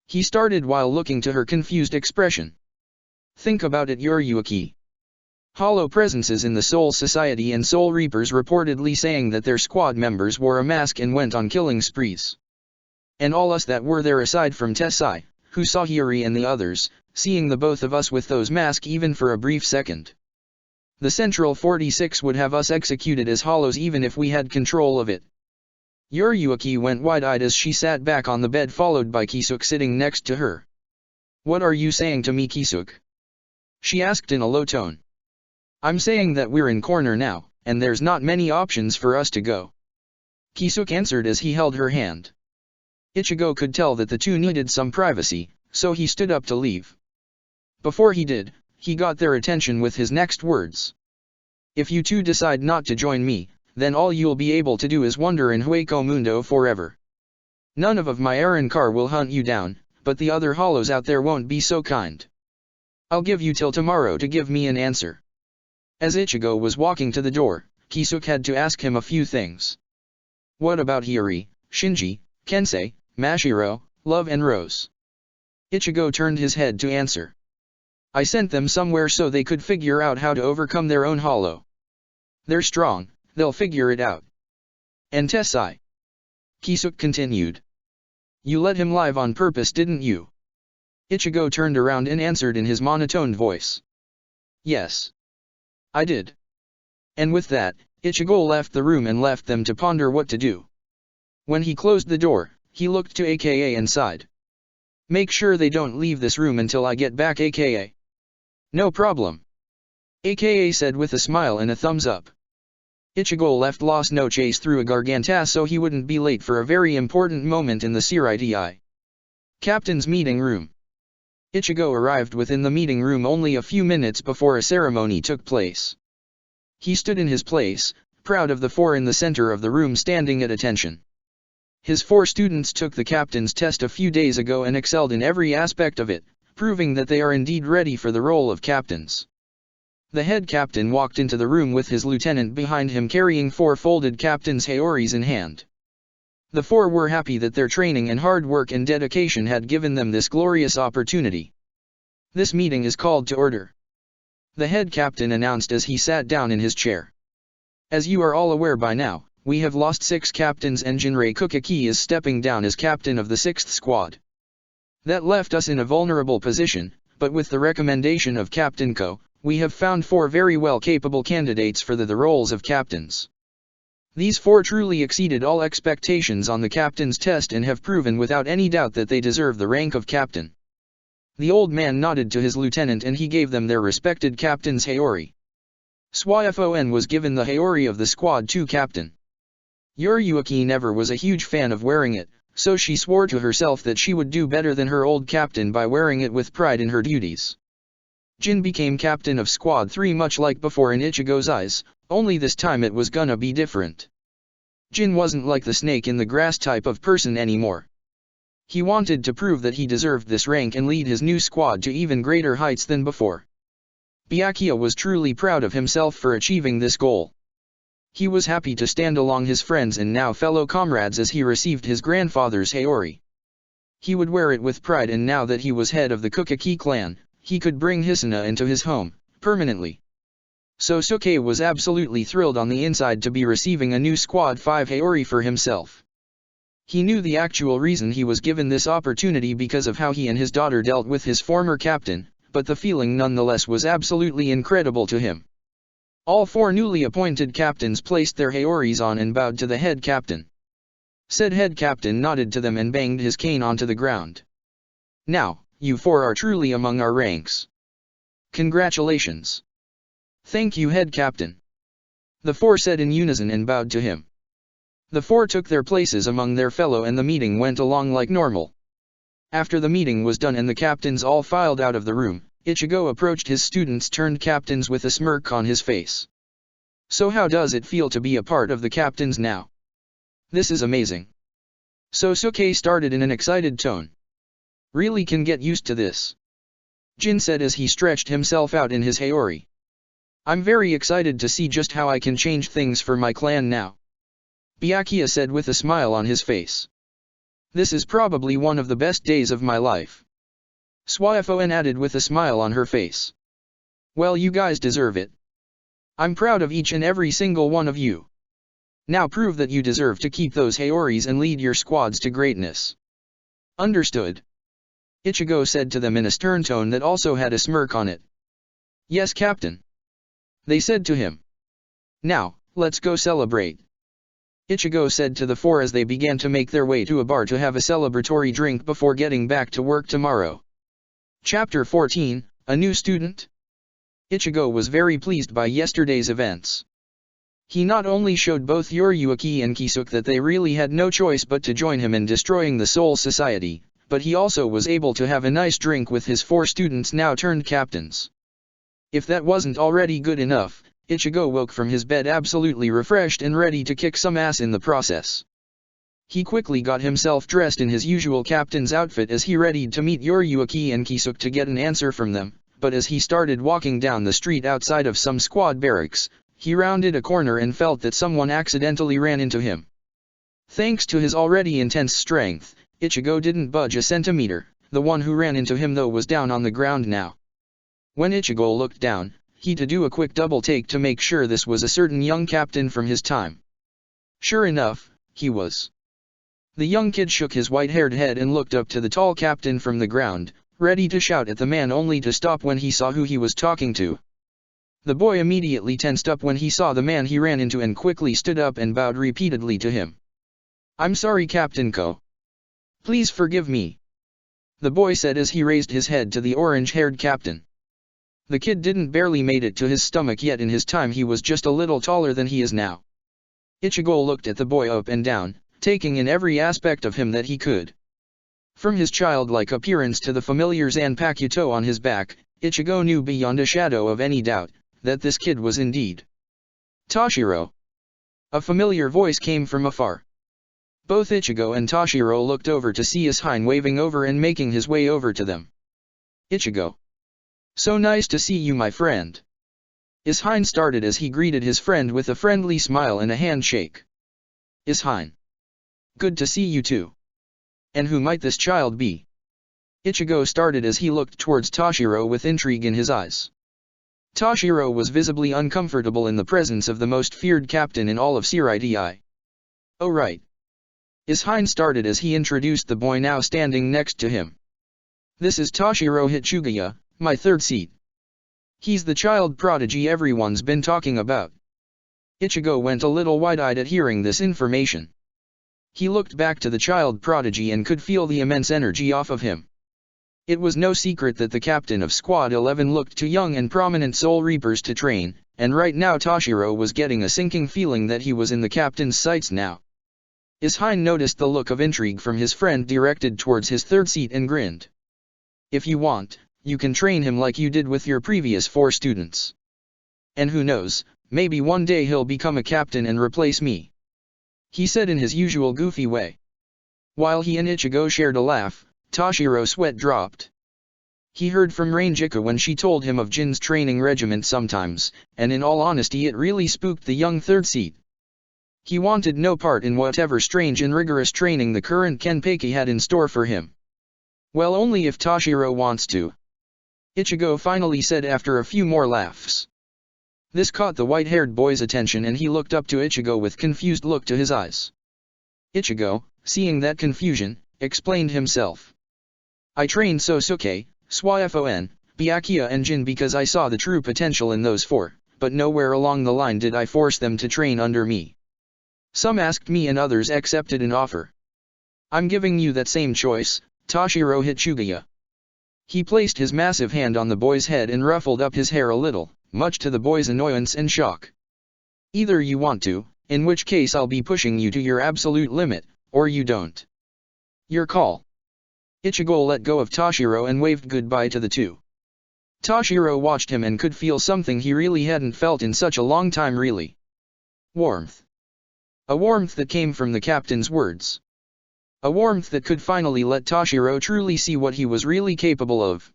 He started while looking to her confused expression. Think about it, Yuriyuki. Hollow presences in the Soul Society and Soul Reapers reportedly saying that their squad members wore a mask and went on killing sprees. And all us that were there aside from Tessai, who saw Hiri and the others, seeing the both of us with those masks even for a brief second. The Central 46 would have us executed as hollows even if we had control of it. Yuriyuki went wide-eyed as she sat back on the bed followed by Kisuke sitting next to her. What are you saying to me, Kisuke? She asked in a low tone. I'm saying that we're in corner now, and there's not many options for us to go. Kisuke answered as he held her hand. Ichigo could tell that the two needed some privacy, so he stood up to leave. Before he did, he got their attention with his next words. If you two decide not to join me, then all you'll be able to do is wander in Hueco Mundo forever. None of my Arrancar will hunt you down, but the other hollows out there won't be so kind. I'll give you till tomorrow to give me an answer. As Ichigo was walking to the door, Kisuke had to ask him a few things. What about Hiyori, Shinji, Kensei, Mashiro, Love and Rose? Ichigo turned his head to answer. I sent them somewhere so they could figure out how to overcome their own hollow. They're strong, they'll figure it out. And Tessai? Kisuke continued. You let him live on purpose, didn't you? Ichigo turned around and answered in his monotoned voice. Yes. I did. And with that, Ichigo left the room and left them to ponder what to do. When he closed the door, he looked to AKA and sighed. Make sure they don't leave this room until I get back, AKA. No problem. AKA said with a smile and a thumbs up. Ichigo left Las Noches through a garganta so he wouldn't be late for a very important moment in the Siriti. Captain's meeting room. Ichigo arrived within the meeting room only a few minutes before a ceremony took place. He stood in his place, proud of the four in the center of the room standing at attention. His 4 students took the captain's test a few days ago and excelled in every aspect of it, proving that they are indeed ready for the role of captains. The head captain walked into the room with his lieutenant behind him carrying 4 folded captain's haoris in hand. The 4 were happy that their training and hard work and dedication had given them this glorious opportunity. This meeting is called to order. The head captain announced as he sat down in his chair. As you are all aware by now, we have lost 6 captains and Jinrei Kukaki is stepping down as captain of the 6th squad. That left us in a vulnerable position, but with the recommendation of Captain Ko, we have found 4 very well capable candidates for the roles of captains. These 4 truly exceeded all expectations on the captain's test and have proven without any doubt that they deserve the rank of captain. The old man nodded to his lieutenant and he gave them their respected captain's haori. Swyfon was given the haori of the squad to captain. Yuriuki never was a huge fan of wearing it, so she swore to herself that she would do better than her old captain by wearing it with pride in her duties. Jin became captain of Squad 3 much like before in Ichigo's eyes, only this time it was gonna be different. Jin wasn't like the snake in the grass type of person anymore. He wanted to prove that he deserved this rank and lead his new squad to even greater heights than before. Byakuya was truly proud of himself for achieving this goal. He was happy to stand along his friends and now fellow comrades as he received his grandfather's haori. He would wear it with pride, and now that he was head of the Kukaki clan, he could bring Hisuna into his home, permanently. Sosuke was absolutely thrilled on the inside to be receiving a new Squad 5 haori for himself. He knew the actual reason he was given this opportunity because of how he and his daughter dealt with his former captain, but the feeling nonetheless was absolutely incredible to him. All 4 newly appointed captains placed their haoris on and bowed to the head captain. Said head captain nodded to them and banged his cane onto the ground. Now, you 4 are truly among our ranks. Congratulations. Thank you, head captain. The 4 said in unison and bowed to him. The 4 took their places among their fellow and the meeting went along like normal. After the meeting was done and the captains all filed out of the room, Ichigo approached his students turned captains with a smirk on his face. So how does it feel to be a part of the captains now? This is amazing. Sosuke started in an excited tone. Really can get used to this. Jin said as he stretched himself out in his haori. I'm very excited to see just how I can change things for my clan now. Byakuya said with a smile on his face. This is probably one of the best days of my life. Swyfon added with a smile on her face. Well, you guys deserve it. I'm proud of each and every single one of you. Now prove that you deserve to keep those haoris and lead your squads to greatness. Understood? Ichigo said to them in a stern tone that also had a smirk on it. Yes, Captain. They said to him. Now, let's go celebrate. Ichigo said to the 4 as they began to make their way to a bar to have a celebratory drink before getting back to work tomorrow. Chapter 14, A New Student? Ichigo was very pleased by yesterday's events. He not only showed both Yoryuki and Kisuke that they really had no choice but to join him in destroying the Soul Society, but he also was able to have a nice drink with his 4 students now turned captains. If that wasn't already good enough, Ichigo woke from his bed absolutely refreshed and ready to kick some ass in the process. He quickly got himself dressed in his usual captain's outfit as he readied to meet Yoryuki and Kisuke to get an answer from them, but as he started walking down the street outside of some squad barracks, he rounded a corner and felt that someone accidentally ran into him. Thanks to his already intense strength, Ichigo didn't budge a centimeter. The one who ran into him though was down on the ground now. When Ichigo looked down, he had to do a quick double take to make sure this was a certain young captain from his time. Sure enough, he was. The young kid shook his white-haired head and looked up to the tall captain from the ground, ready to shout at the man only to stop when he saw who he was talking to. The boy immediately tensed up when he saw the man he ran into and quickly stood up and bowed repeatedly to him. "I'm sorry, Captain Ko. Please forgive me," the boy said as he raised his head to the orange-haired captain. The kid didn't barely made it to his stomach yet. In his time he was just a little taller than he is now. Ichigo looked at the boy up and down, taking in every aspect of him that he could. From his childlike appearance to the familiar Zanpakuto on his back, Ichigo knew beyond a shadow of any doubt that this kid was indeed Toshiro. A familiar voice came from afar. Both Ichigo and Toshiro looked over to see Ishine waving over and making his way over to them. "Ichigo. So nice to see you, my friend." Ishine started as he greeted his friend with a friendly smile and a handshake. "Ishine. Good to see you too. And who might this child be?" Ichigo started as he looked towards Toshiro with intrigue in his eyes. Toshiro was visibly uncomfortable in the presence of the most feared captain in all of Sirei. "Oh right." Ishine started as he introduced the boy now standing next to him. "This is Toshiro Hitsugaya, my third seat. He's the child prodigy everyone's been talking about." Ichigo went a little wide-eyed at hearing this information. He looked back to the child prodigy and could feel the immense energy off of him. It was no secret that the captain of Squad 11 looked too young and prominent Soul Reapers to train, and right now Toshiro was getting a sinking feeling that he was in the captain's sights now. Ishine noticed the look of intrigue from his friend directed towards his third seat and grinned. "If you want, you can train him like you did with your previous 4 students. And who knows, maybe one day he'll become a captain and replace me," he said in his usual goofy way. While he and Ichigo shared a laugh, Toshiro's sweat dropped. He heard from Ranjika when she told him of Jin's training regiment sometimes, and in all honesty it really spooked the young third seat. He wanted no part in whatever strange and rigorous training the current Kenpeki had in store for him. "Well, only if Toshiro wants to," Ichigo finally said after a few more laughs. This caught the white-haired boy's attention and he looked up to Ichigo with confused look to his eyes. Ichigo, seeing that confusion, explained himself. "I trained Sosuke, Swaifon, Byakuya and Jin because I saw the true potential in those 4, but nowhere along the line did I force them to train under me. Some asked me and others accepted an offer. I'm giving you that same choice, Toshiro Hitsugaya." He placed his massive hand on the boy's head and ruffled up his hair a little, much to the boy's annoyance and shock. "Either you want to, in which case I'll be pushing you to your absolute limit, or you don't. Your call." Ichigo let go of Toshiro and waved goodbye to the two. Toshiro watched him and could feel something he really hadn't felt in such a long time really. Warmth. A warmth that came from the captain's words. A warmth that could finally let Toshiro truly see what he was really capable of.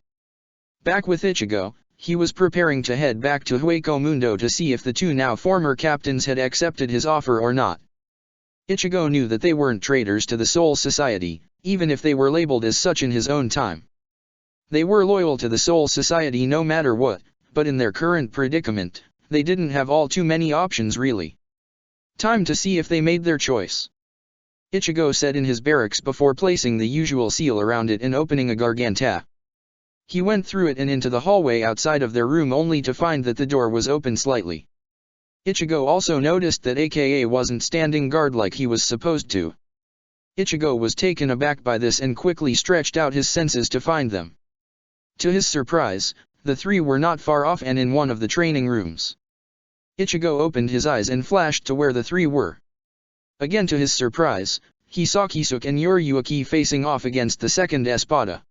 Back with Ichigo, he was preparing to head back to Hueco Mundo to see if the 2 now former captains had accepted his offer or not. Ichigo knew that they weren't traitors to the Soul Society, even if they were labeled as such in his own time. They were loyal to the Soul Society no matter what, but in their current predicament, they didn't have all too many options really. Time to see if they made their choice. Ichigo said in his barracks before placing the usual seal around it and opening a garganta. He went through it and into the hallway outside of their room only to find that the door was open slightly. Ichigo also noticed that AKA wasn't standing guard like he was supposed to. Ichigo was taken aback by this and quickly stretched out his senses to find them. To his surprise, the 3 were not far off and in one of the training rooms. Ichigo opened his eyes and flashed to where the three were. Again to his surprise, he saw Kisuke and Yoriyuki facing off against the second Espada.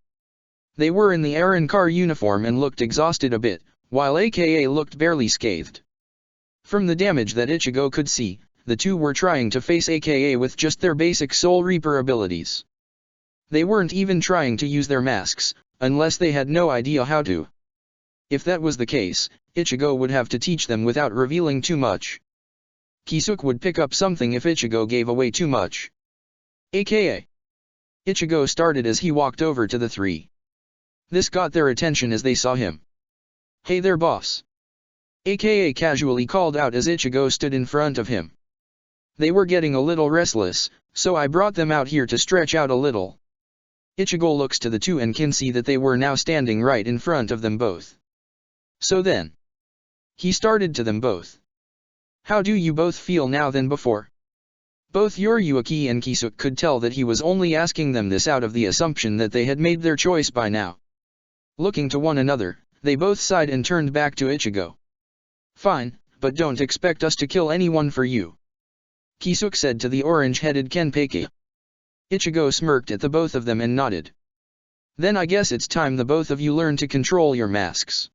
They were in the Arrancar uniform and looked exhausted a bit, while AKA looked barely scathed. From the damage that Ichigo could see, the two were trying to face AKA with just their basic Soul Reaper abilities. They weren't even trying to use their masks, unless they had no idea how to. If that was the case, Ichigo would have to teach them without revealing too much. Kisuke would pick up something if Ichigo gave away too much. AKA. Ichigo started as he walked over to the three. This got their attention as they saw him. "Hey there, boss." AKA casually called out as Ichigo stood in front of him. They were getting a little restless, so I brought them out here to stretch out a little. Ichigo looks to the two and can see that they were now standing right in front of them both. So then, he started to them both. "How do you both feel now than before?" Both Yoriyuki and Kisuke could tell that he was only asking them this out of the assumption that they had made their choice by now. Looking to one another, they both sighed and turned back to Ichigo. "Fine, but don't expect us to kill anyone for you," Kisuke said to the orange-headed Kenpeki. Ichigo smirked at the both of them and nodded. "Then I guess it's time the both of you learn to control your masks."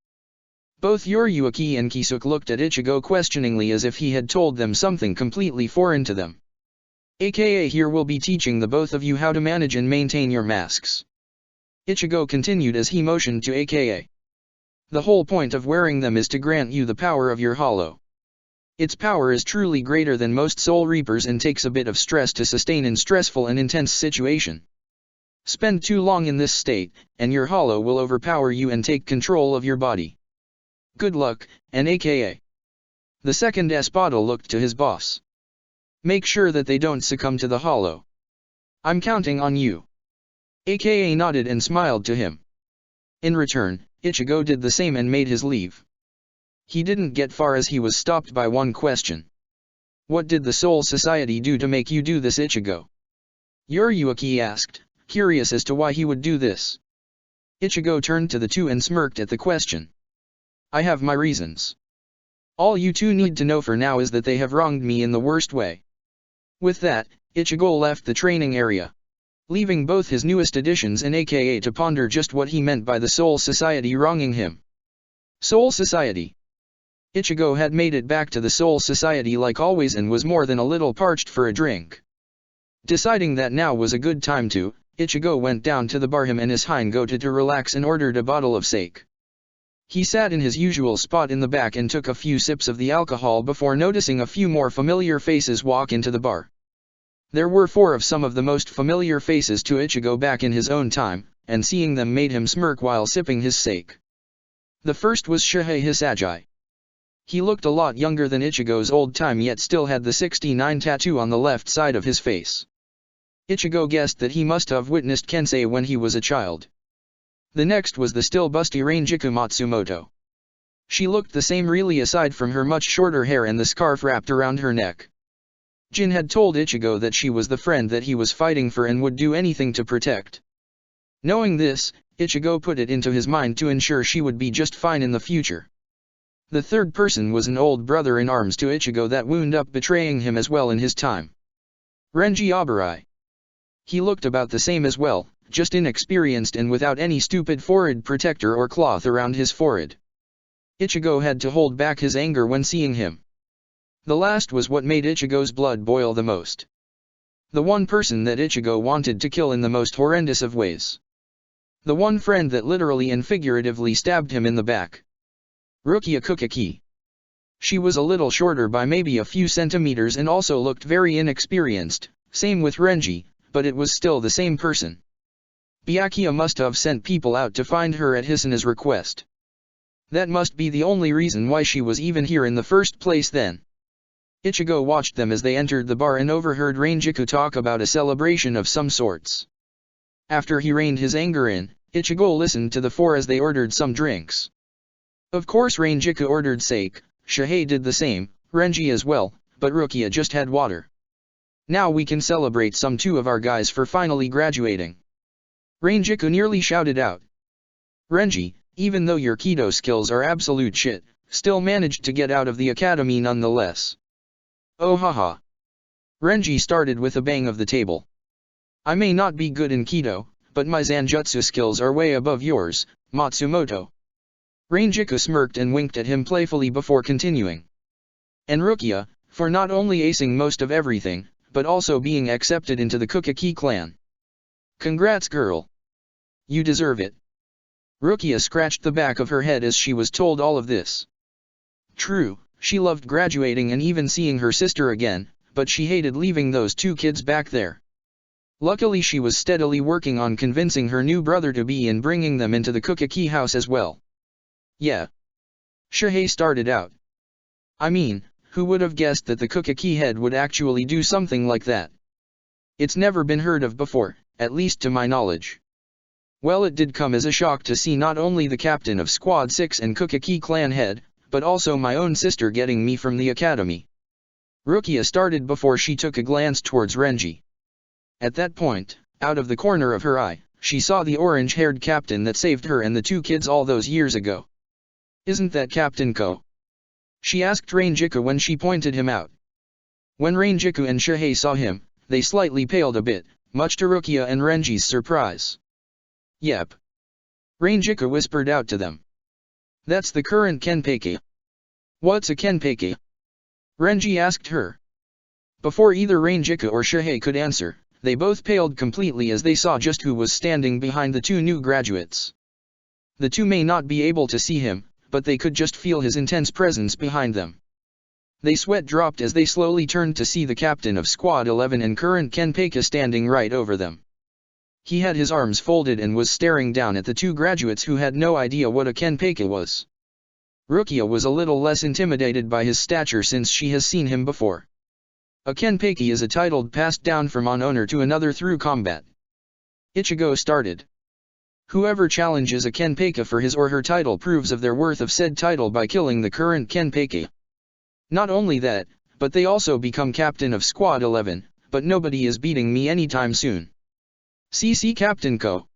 Both Yoriyuki and Kisuke looked at Ichigo questioningly as if he had told them something completely foreign to them. "AKA here will be teaching the both of you how to manage and maintain your masks," Ichigo continued as he motioned to AKA. "The whole point of wearing them is to grant you the power of your hollow. Its power is truly greater than most Soul Reapers and takes a bit of stress to sustain in stressful and intense situation. Spend too long in this state, and your hollow will overpower you and take control of your body. Good luck, and AKA." The second Espada looked to his boss. "Make sure that they don't succumb to the hollow. I'm counting on you." AKA nodded and smiled to him. In return, Ichigo did the same and made his leave. He didn't get far as he was stopped by one question. "What did the Soul Society do to make you do this, Ichigo?" Yoriyuki asked, curious as to why he would do this. Ichigo turned to the two and smirked at the question. "I have my reasons. All you two need to know for now is that they have wronged me in the worst way." With that, Ichigo left the training area, leaving both his newest additions and AKA to ponder just what he meant by the Soul Society wronging him. Soul Society. Ichigo had made it back to the Soul Society like always and was more than a little parched for a drink. Deciding that now was a good time to, Ichigo went down to the bar him and his Hingoto to relax and ordered a bottle of sake. He sat in his usual spot in the back and took a few sips of the alcohol before noticing a few more familiar faces walk into the bar. There were 4 of some of the most familiar faces to Ichigo back in his own time, and seeing them made him smirk while sipping his sake. The first was Shihei Hisagi. He looked a lot younger than Ichigo's old time yet still had the 69 tattoo on the left side of his face. Ichigo guessed that he must have witnessed Kensei when he was a child. The next was the still busty Rangiku Matsumoto. She looked the same really aside from her much shorter hair and the scarf wrapped around her neck. Jin had told Ichigo that she was the friend that he was fighting for and would do anything to protect. Knowing this, Ichigo put it into his mind to ensure she would be just fine in the future. The third person was an old brother-in-arms to Ichigo that wound up betraying him as well in his time. Renji Aburai. He looked about the same as well, just inexperienced and without any stupid forehead protector or cloth around his forehead. Ichigo had to hold back his anger when seeing him. The last was what made Ichigo's blood boil the most. The one person that Ichigo wanted to kill in the most horrendous of ways. The one friend that literally and figuratively stabbed him in the back. Rukia Kukaki. She was a little shorter by maybe a few centimeters and also looked very inexperienced, same with Renji, but it was still the same person. Byakuya must have sent people out to find her at Hisona's request. That must be the only reason why she was even here in the first place then. Ichigo watched them as they entered the bar and overheard Rangiku talk about a celebration of some sorts. After he reined his anger in, Ichigo listened to the 4 as they ordered some drinks. Of course Rangiku ordered sake, Shihei did the same, Renji as well, but Rukia just had water. Now we can celebrate some 2 of our guys for finally graduating. Rangiku nearly shouted out. Renji, even though your Kido skills are absolute shit, still managed to get out of the academy nonetheless. Oh haha. Renji started with a bang of the table. I may not be good in Kido, but my Zanjutsu skills are way above yours, Matsumoto. Rangiku smirked and winked at him playfully before continuing. And Rukia, for not only acing most of everything, but also being accepted into the Kukaki clan. Congrats girl. You deserve it. Rukia scratched the back of her head as she was told all of this. True, she loved graduating and even seeing her sister again, but she hated leaving those two kids back there. Luckily she was steadily working on convincing her new brother-to-be and bringing them into the Kukaki house as well. Yeah. Shihei started out. I mean, who would have guessed that the Kukaki head would actually do something like that? It's never been heard of before, at least to my knowledge. Well, it did come as a shock to see not only the captain of Squad 6 and Kukaki clan head, but also my own sister getting me from the academy. Rukia started before she took a glance towards Renji. At that point, out of the corner of her eye, she saw the orange-haired captain that saved her and the two kids all those years ago. Isn't that Captain Ko? She asked Rangiku when she pointed him out. When Rangiku and Shihei saw him, they slightly paled a bit, much to Rukia and Renji's surprise. Yep. Rangiku whispered out to them. That's the current Kenpeki. What's a Kenpeki? Renji asked her. Before either Rangiku or Shihei could answer, they both paled completely as they saw just who was standing behind the two new graduates. The two may not be able to see him, but they could just feel his intense presence behind them. They sweat dropped as they slowly turned to see the captain of Squad 11 and current Kenpeki standing right over them. He had his arms folded and was staring down at the two graduates who had no idea what a Kenpeki was. Rukia was a little less intimidated by his stature since she has seen him before. A Kenpeki is a title passed down from one owner to another through combat. Ichigo started. Whoever challenges a Kenpeki for his or her title proves of their worth of said title by killing the current Kenpeki. Not only that, but they also become captain of Squad 11, but nobody is beating me anytime soon. CC Captain Ko.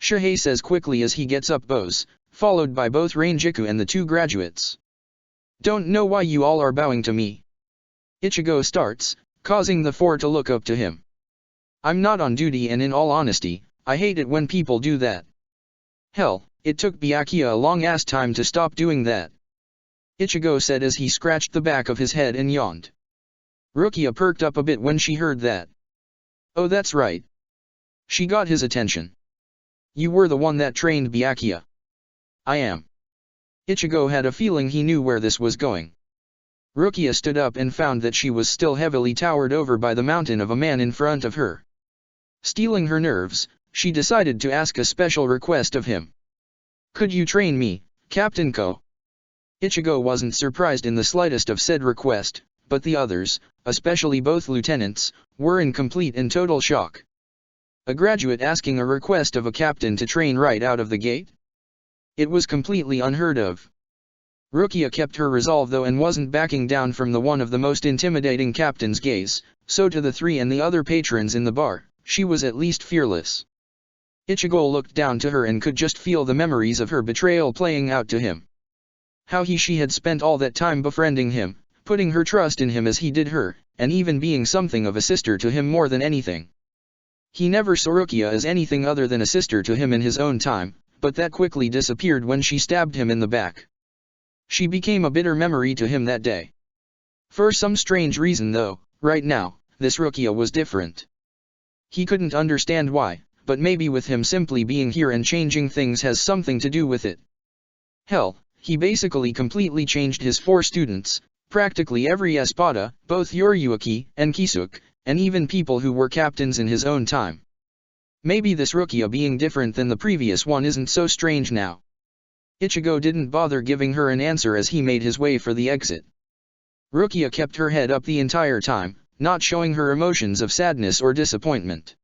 Shihei says quickly as he gets up bows, followed by both Rangiku and the two graduates. Don't know why you all are bowing to me. Ichigo starts, causing the four to look up to him. I'm not on duty and in all honesty, I hate it when people do that. Hell, it took Byakuya a long-ass time to stop doing that. Ichigo said as he scratched the back of his head and yawned. Rukia perked up a bit when she heard that. Oh, that's right. She got his attention. You were the one that trained Byakuya. I am. Ichigo had a feeling he knew where this was going. Rukia stood up and found that she was still heavily towered over by the mountain of a man in front of her. Stealing her nerves, she decided to ask a special request of him. Could you train me, Captain Ko? Ichigo wasn't surprised in the slightest of said request, but the others, especially both lieutenants, were in complete and total shock. A graduate asking a request of a captain to train right out of the gate? It was completely unheard of. Rukia kept her resolve though and wasn't backing down from the one of the most intimidating captain's gaze, so to the three and the other patrons in the bar, she was at least fearless. Ichigo looked down to her and could just feel the memories of her betrayal playing out to him. How she had spent all that time befriending him, putting her trust in him as he did her, and even being something of a sister to him more than anything. He never saw Rukia as anything other than a sister to him in his own time, but that quickly disappeared when she stabbed him in the back. She became a bitter memory to him that day. For some strange reason though, right now, this Rukia was different. He couldn't understand why, but maybe with him simply being here and changing things has something to do with it. Hell, he basically completely changed his four students, practically every Espada, both Yoryuki and Kisuke, and even people who were captains in his own time. Maybe this Rukia being different than the previous one isn't so strange now. Ichigo didn't bother giving her an answer as he made his way for the exit. Rukia kept her head up the entire time, not showing her emotions of sadness or disappointment.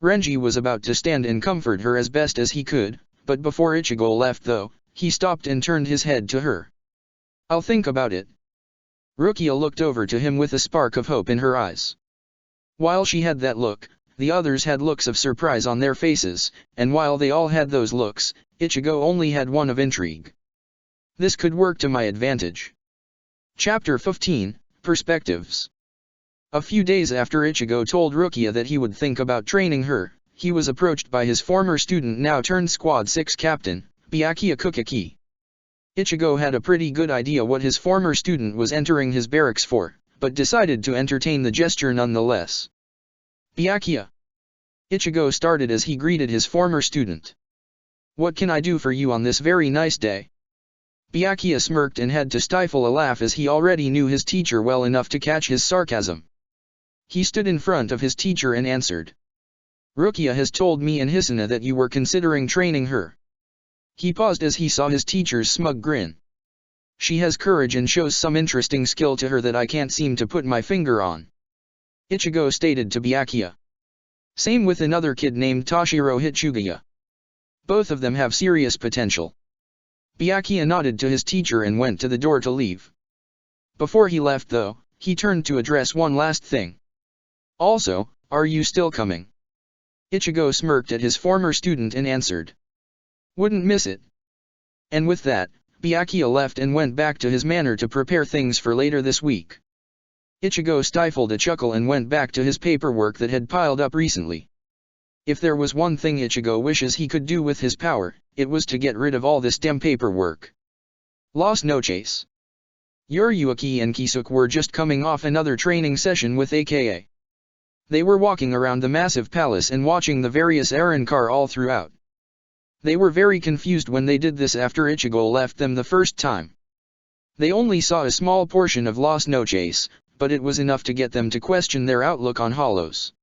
Renji was about to stand and comfort her as best as he could, but before Ichigo left though, he stopped and turned his head to her. I'll think about it. Rukia looked over to him with a spark of hope in her eyes. While she had that look, the others had looks of surprise on their faces, and while they all had those looks, Ichigo only had one of intrigue. This could work to my advantage. Chapter 15, Perspectives. A few days after Ichigo told Rukia that he would think about training her, he was approached by his former student now turned Squad 6 captain, Byakuya Kukaki. Ichigo had a pretty good idea what his former student was entering his barracks for, but decided to entertain the gesture nonetheless. Byakuya. Ichigo started as he greeted his former student. What can I do for you on this very nice day? Byakuya smirked and had to stifle a laugh as he already knew his teacher well enough to catch his sarcasm. He stood in front of his teacher and answered. Rukia has told me and Hisuna that you were considering training her. He paused as he saw his teacher's smug grin. She has courage and shows some interesting skill to her that I can't seem to put my finger on. Ichigo stated to Byakuya. Same with another kid named Toshiro Hitsugaya. Both of them have serious potential. Byakuya nodded to his teacher and went to the door to leave. Before he left though, he turned to address one last thing. Also, are you still coming? Ichigo smirked at his former student and answered. Wouldn't miss it. And with that, Byakuya left and went back to his manor to prepare things for later this week. Ichigo stifled a chuckle and went back to his paperwork that had piled up recently. If there was one thing Ichigo wishes he could do with his power, it was to get rid of all this damn paperwork. Las noches. Yuriyuki and Kisuke were just coming off another training session with AKA. They were walking around the massive palace and watching the various Arrancar all throughout. They were very confused when they did this after Ichigo left them the first time. They only saw a small portion of Las Noches, but it was enough to get them to question their outlook on hollows.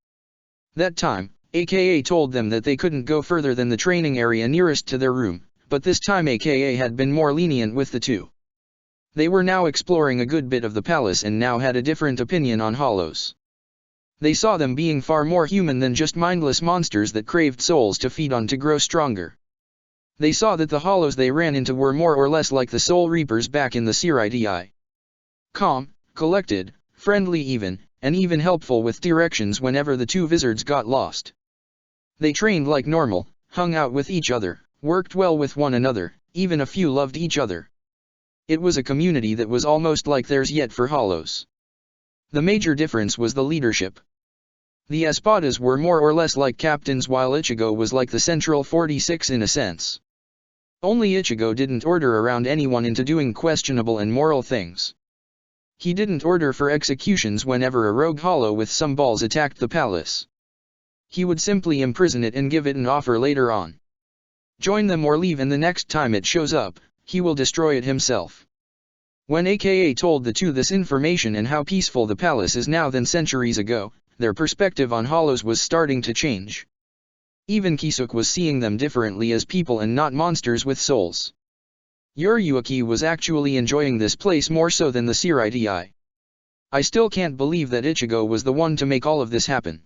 That time, AKA told them that they couldn't go further than the training area nearest to their room, but this time AKA had been more lenient with the two. They were now exploring a good bit of the palace and now had a different opinion on hollows. They saw them being far more human than just mindless monsters that craved souls to feed on to grow stronger. They saw that the hollows they ran into were more or less like the Soul Reapers back in the Serai. Calm, collected, friendly and even helpful with directions whenever the two wizards got lost. They trained like normal, hung out with each other, worked well with one another, even a few loved each other. It was a community that was almost like theirs yet for hollows. The major difference was the leadership. The Espadas were more or less like captains while Ichigo was like the Central 46 in a sense. Only Ichigo didn't order around anyone into doing questionable and moral things. He didn't order for executions whenever a rogue hollow with some balls attacked the palace. He would simply imprison it and give it an offer later on. Join them or leave, and the next time it shows up, he will destroy it himself. When AKA told the two this information and how peaceful the palace is now than centuries ago, their perspective on hollows was starting to change. Even Kisuke was seeing them differently as people and not monsters with souls. Yuriyuki was actually enjoying this place more so than the Serai. I still can't believe that Ichigo was the one to make all of this happen.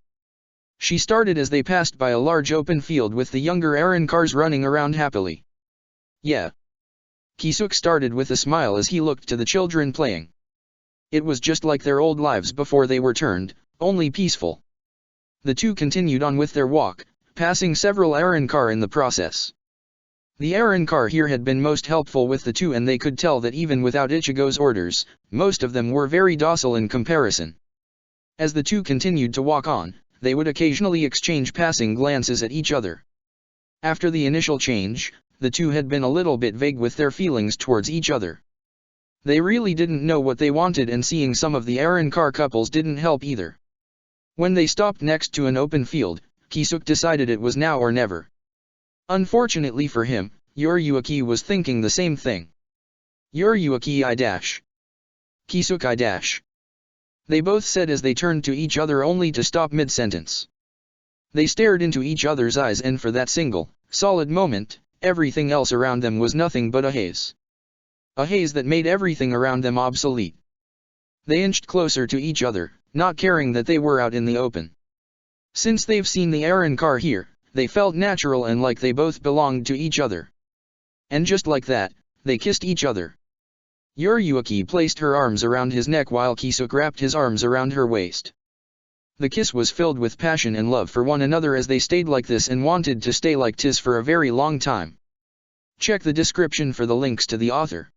She started as they passed by a large open field with the younger Arrancars running around happily. Yeah. Kisuke started with a smile as he looked to the children playing. It was just like their old lives before they were turned, only peaceful. The two continued on with their walk, passing several Arrancar in the process. The Arrancar here had been most helpful with the two, and they could tell that even without Ichigo's orders, most of them were very docile in comparison. As the two continued to walk on, they would occasionally exchange passing glances at each other. After the initial change, the two had been a little bit vague with their feelings towards each other. They really didn't know what they wanted, and seeing some of the Arrancar couples didn't help either. When they stopped next to an open field, Kisuke decided it was now or never. Unfortunately for him, Yuriyuki was thinking the same thing. Yuriyuki I-. Kisuke I-. They both said as they turned to each other, only to stop mid-sentence. They stared into each other's eyes, and for that single, solid moment, everything else around them was nothing but a haze. A haze that made everything around them obsolete. They inched closer to each other, not caring that they were out in the open. Since they've seen the Arrancar here, they felt natural and like they both belonged to each other. And just like that, they kissed each other. Yuriyuki placed her arms around his neck while Kisuke wrapped his arms around her waist. The kiss was filled with passion and love for one another as they stayed like this and wanted to stay like this for a very long time. Check the description for the links to the author.